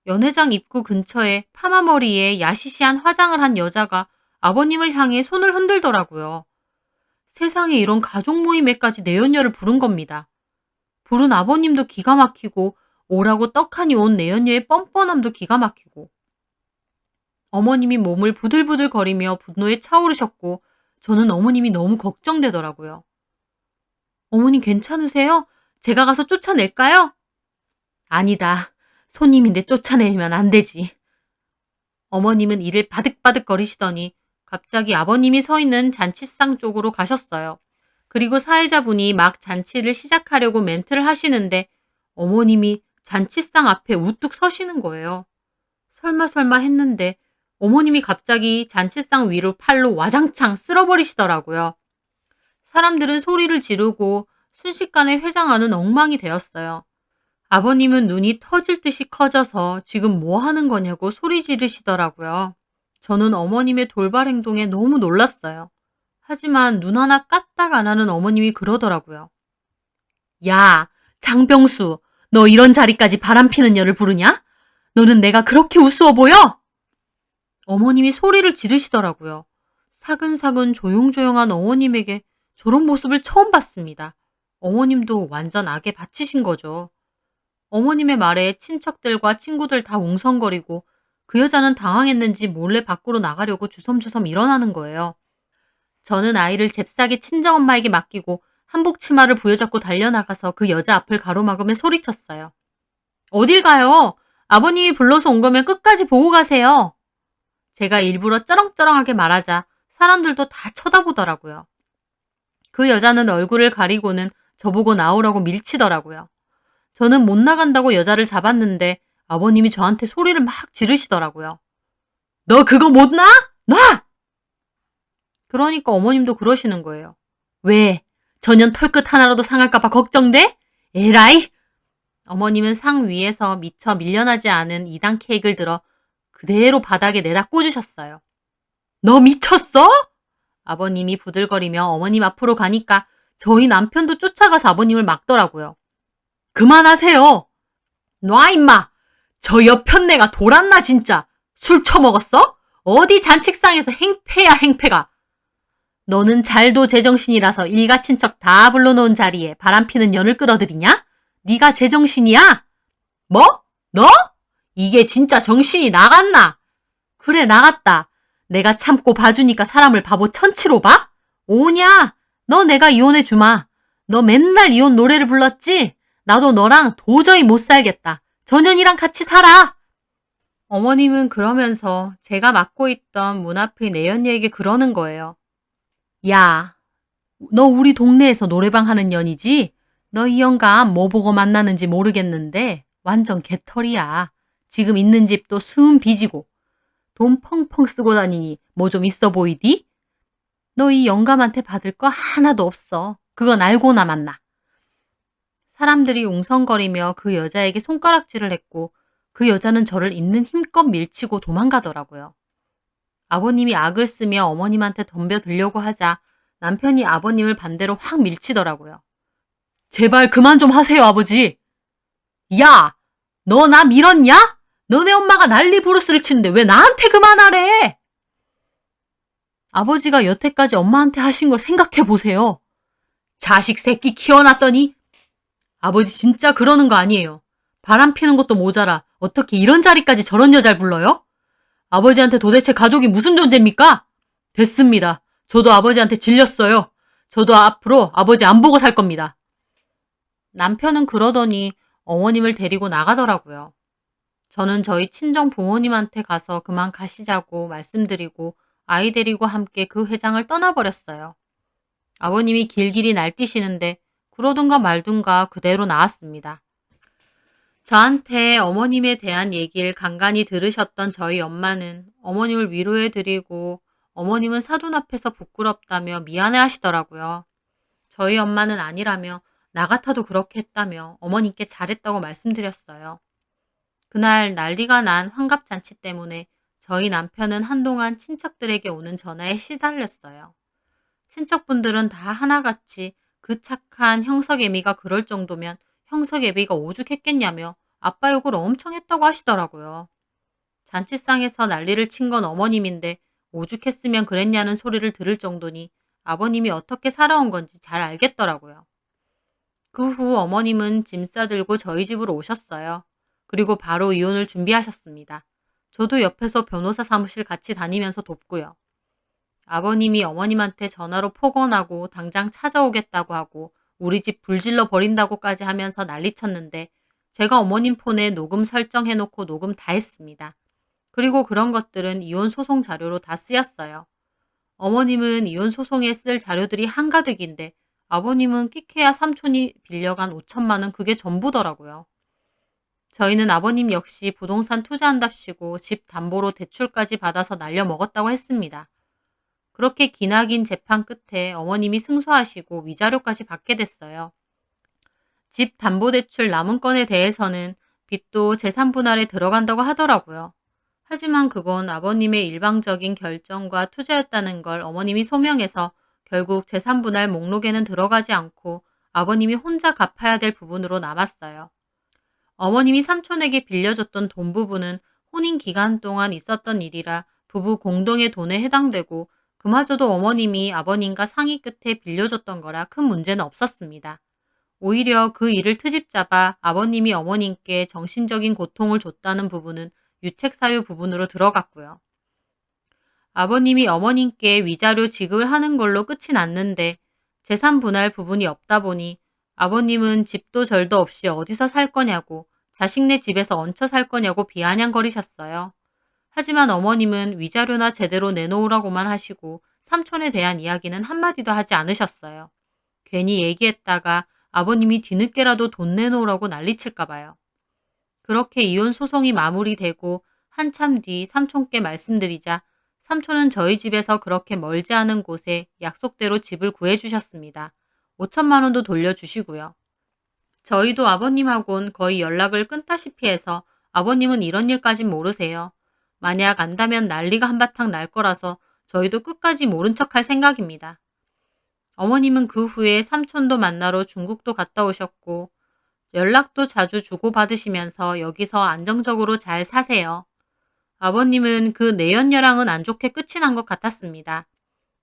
연회장 입구 근처에 파마머리에 야시시한 화장을 한 여자가 아버님을 향해 손을 흔들더라고요. 세상에 이런 가족 모임에까지 내연녀를 부른 겁니다. 부른 아버님도 기가 막히고 오라고 떡하니 온 내연녀의 뻔뻔함도 기가 막히고 어머님이 몸을 부들부들 거리며 분노에 차오르셨고 저는 어머님이 너무 걱정되더라고요. 어머님 괜찮으세요? 제가 가서 쫓아낼까요? 아니다. 손님인데 쫓아내면 안 되지. 어머님은 이를 바득바득 거리시더니 갑자기 아버님이 서 있는 잔치상 쪽으로 가셨어요. 그리고 사회자분이 막 잔치를 시작하려고 멘트를 하시는데 어머님이 잔치상 앞에 우뚝 서시는 거예요. 설마 했는데 어머님이 갑자기 잔치상 위로 팔로 와장창 쓸어버리시더라고요. 사람들은 소리를 지르고 순식간에 회장하는 엉망이 되었어요. 아버님은 눈이 터질 듯이 커져서 지금 뭐 하는 거냐고 소리 지르시더라고요. 저는 어머님의 돌발 행동에 너무 놀랐어요. 하지만 눈 하나 까딱 안 하는 어머님이 그러더라고요. 야, 장병수, 너 이런 자리까지 바람피는 여를 부르냐? 너는 내가 그렇게 우스워 보여? 어머님이 소리를 지르시더라고요. 사근사근 조용조용한 어머님에게 저런 모습을 처음 봤습니다. 어머님도 완전 악에 바치신 거죠. 어머님의 말에 친척들과 친구들 다 웅성거리고 그 여자는 당황했는지 몰래 밖으로 나가려고 주섬주섬 일어나는 거예요. 저는 아이를 잽싸게 친정엄마에게 맡기고 한복 치마를 부여잡고 달려나가서 그 여자 앞을 가로막으며 소리쳤어요. 어딜 가요? 아버님이 불러서 온 거면 끝까지 보고 가세요. 제가 일부러 쩌렁쩌렁하게 말하자 사람들도 다 쳐다보더라고요. 그 여자는 얼굴을 가리고는 저보고 나오라고 밀치더라고요. 저는 못 나간다고 여자를 잡았는데 아버님이 저한테 소리를 막 지르시더라고요. 너 그거 못 놔? 놔! 그러니까 어머님도 그러시는 거예요. 왜? 전년 털끝 하나라도 상할까봐 걱정돼? 에라이! 어머님은 상 위에서 미처 밀려나지 않은 2단 케이크를 들어 그대로 바닥에 내다 꽂으셨어요. 너 미쳤어? 아버님이 부들거리며 어머님 앞으로 가니까 저희 남편도 쫓아가서 아버님을 막더라고요. 그만하세요. 놔 임마. 저 옆편네가 돌았나 진짜. 술 처먹었어? 어디 잔치상에서 행패야 행패가. 너는 잘도 제정신이라서 일가 친척 다 불러놓은 자리에 바람피는 년을 끌어들이냐? 네가 제정신이야? 뭐? 너? 이게 진짜 정신이 나갔나? 그래 나갔다. 내가 참고 봐주니까 사람을 바보 천치로 봐? 오냐? 너 내가 이혼해 주마. 너 맨날 이혼 노래를 불렀지? 나도 너랑 도저히 못 살겠다. 전현이랑 같이 살아. 어머님은 그러면서 제가 맡고 있던 문 앞의 내연녀에게 그러는 거예요. 야, 너 우리 동네에서 노래방 하는 년이지? 너 이 영감 뭐 보고 만나는지 모르겠는데 완전 개털이야. 지금 있는 집도 숨 비지고 돈 펑펑 쓰고 다니니 뭐 좀 있어 보이디? 너 이 영감한테 받을 거 하나도 없어. 그건 알고나 만나. 사람들이 웅성거리며 그 여자에게 손가락질을 했고 그 여자는 저를 있는 힘껏 밀치고 도망가더라고요. 아버님이 악을 쓰며 어머님한테 덤벼들려고 하자 남편이 아버님을 반대로 확 밀치더라고요. 제발 그만 좀 하세요, 아버지. 야, 너 나 밀었냐? 너네 엄마가 난리 부르스를 치는데 왜 나한테 그만하래? 아버지가 여태까지 엄마한테 하신 걸 생각해 보세요. 자식 새끼 키워놨더니 아버지 진짜 그러는 거 아니에요. 바람 피는 것도 모자라 어떻게 이런 자리까지 저런 여자를 불러요? 아버지한테 도대체 가족이 무슨 존재입니까? 됐습니다. 저도 아버지한테 질렸어요. 저도 앞으로 아버지 안 보고 살 겁니다. 남편은 그러더니 어머님을 데리고 나가더라고요. 저는 저희 친정 부모님한테 가서 그만 가시자고 말씀드리고 아이 데리고 함께 그 회장을 떠나버렸어요. 아버님이 길길이 날뛰시는데 그러든가 말든가 그대로 나왔습니다. 저한테 어머님에 대한 얘기를 간간히 들으셨던 저희 엄마는 어머님을 위로해드리고 어머님은 사돈 앞에서 부끄럽다며 미안해 하시더라고요. 저희 엄마는 아니라며 나 같아도 그렇게 했다며 어머님께 잘했다고 말씀드렸어요. 그날 난리가 난 환갑잔치 때문에 저희 남편은 한동안 친척들에게 오는 전화에 시달렸어요. 친척분들은 다 하나같이 그 착한 형석애미가 그럴 정도면 형석애미가 오죽했겠냐며 아빠 욕을 엄청 했다고 하시더라고요. 잔치상에서 난리를 친 건 어머님인데 오죽했으면 그랬냐는 소리를 들을 정도니 아버님이 어떻게 살아온 건지 잘 알겠더라고요. 그 후 어머님은 짐 싸들고 저희 집으로 오셨어요. 그리고 바로 이혼을 준비하셨습니다. 저도 옆에서 변호사 사무실 같이 다니면서 돕고요. 아버님이 어머님한테 전화로 폭언하고 당장 찾아오겠다고 하고 우리 집 불질러 버린다고까지 하면서 난리쳤는데 제가 어머님 폰에 녹음 설정해놓고 녹음 다 했습니다. 그리고 그런 것들은 이혼 소송 자료로 다 쓰였어요. 어머님은 이혼 소송에 쓸 자료들이 한가득인데 아버님은 끼케야 삼촌이 빌려간 5천만 원 그게 전부더라고요. 저희는 아버님 역시 부동산 투자한답시고 집 담보로 대출까지 받아서 날려먹었다고 했습니다. 그렇게 기나긴 재판 끝에 어머님이 승소하시고 위자료까지 받게 됐어요. 집 담보대출 남은 건에 대해서는 빚도 재산 분할에 들어간다고 하더라고요. 하지만 그건 아버님의 일방적인 결정과 투자였다는 걸 어머님이 소명해서 결국 재산 분할 목록에는 들어가지 않고 아버님이 혼자 갚아야 될 부분으로 남았어요. 어머님이 삼촌에게 빌려줬던 돈 부분은 혼인 기간 동안 있었던 일이라 부부 공동의 돈에 해당되고 그마저도 어머님이 아버님과 상의 끝에 빌려줬던 거라 큰 문제는 없었습니다. 오히려 그 일을 트집 잡아 아버님이 어머님께 정신적인 고통을 줬다는 부분은 유책사유 부분으로 들어갔고요. 아버님이 어머님께 위자료 지급을 하는 걸로 끝이 났는데 재산 분할 부분이 없다 보니 아버님은 집도 절도 없이 어디서 살 거냐고 자식네 집에서 얹혀 살 거냐고 비아냥거리셨어요. 하지만 어머님은 위자료나 제대로 내놓으라고만 하시고 삼촌에 대한 이야기는 한마디도 하지 않으셨어요. 괜히 얘기했다가 아버님이 뒤늦게라도 돈 내놓으라고 난리칠까 봐요. 그렇게 이혼 소송이 마무리되고 한참 뒤 삼촌께 말씀드리자 삼촌은 저희 집에서 그렇게 멀지 않은 곳에 약속대로 집을 구해주셨습니다. 5천만 원도 돌려주시고요. 저희도 아버님하고는 거의 연락을 끊다시피 해서 아버님은 이런 일까진 모르세요. 만약 안다면 난리가 한바탕 날 거라서 저희도 끝까지 모른 척할 생각입니다. 어머님은 그 후에 삼촌도 만나러 중국도 갔다 오셨고 연락도 자주 주고받으시면서 여기서 안정적으로 잘 사세요. 아버님은 그 내연녀랑은 안 좋게 끝이 난 것 같았습니다.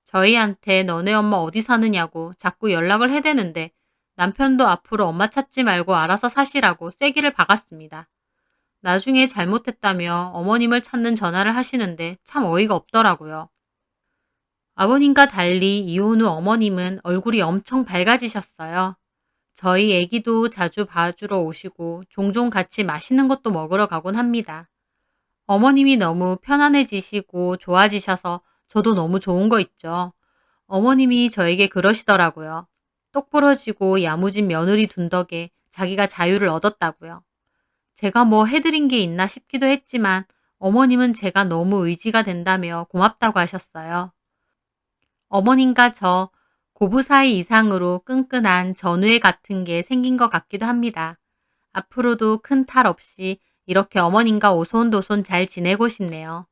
저희한테 너네 엄마 어디 사느냐고 자꾸 연락을 해대는데 남편도 앞으로 엄마 찾지 말고 알아서 사시라고 쐐기를 박았습니다. 나중에 잘못했다며 어머님을 찾는 전화를 하시는데 참 어이가 없더라고요. 아버님과 달리 이혼 후 어머님은 얼굴이 엄청 밝아지셨어요. 저희 애기도 자주 봐주러 오시고 종종 같이 맛있는 것도 먹으러 가곤 합니다. 어머님이 너무 편안해지시고 좋아지셔서 저도 너무 좋은 거 있죠. 어머님이 저에게 그러시더라고요. 똑부러지고 야무진 며느리 둔 덕에 자기가 자유를 얻었다고요. 제가 뭐 해드린 게 있나 싶기도 했지만 어머님은 제가 너무 의지가 된다며 고맙다고 하셨어요. 어머님과 저 고부 사이 이상으로 끈끈한 전우애 같은 게 생긴 것 같기도 합니다. 앞으로도 큰 탈 없이 이렇게 어머님과 오손도손 잘 지내고 싶네요.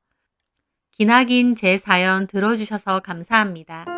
기나긴 제 사연 들어주셔서 감사합니다.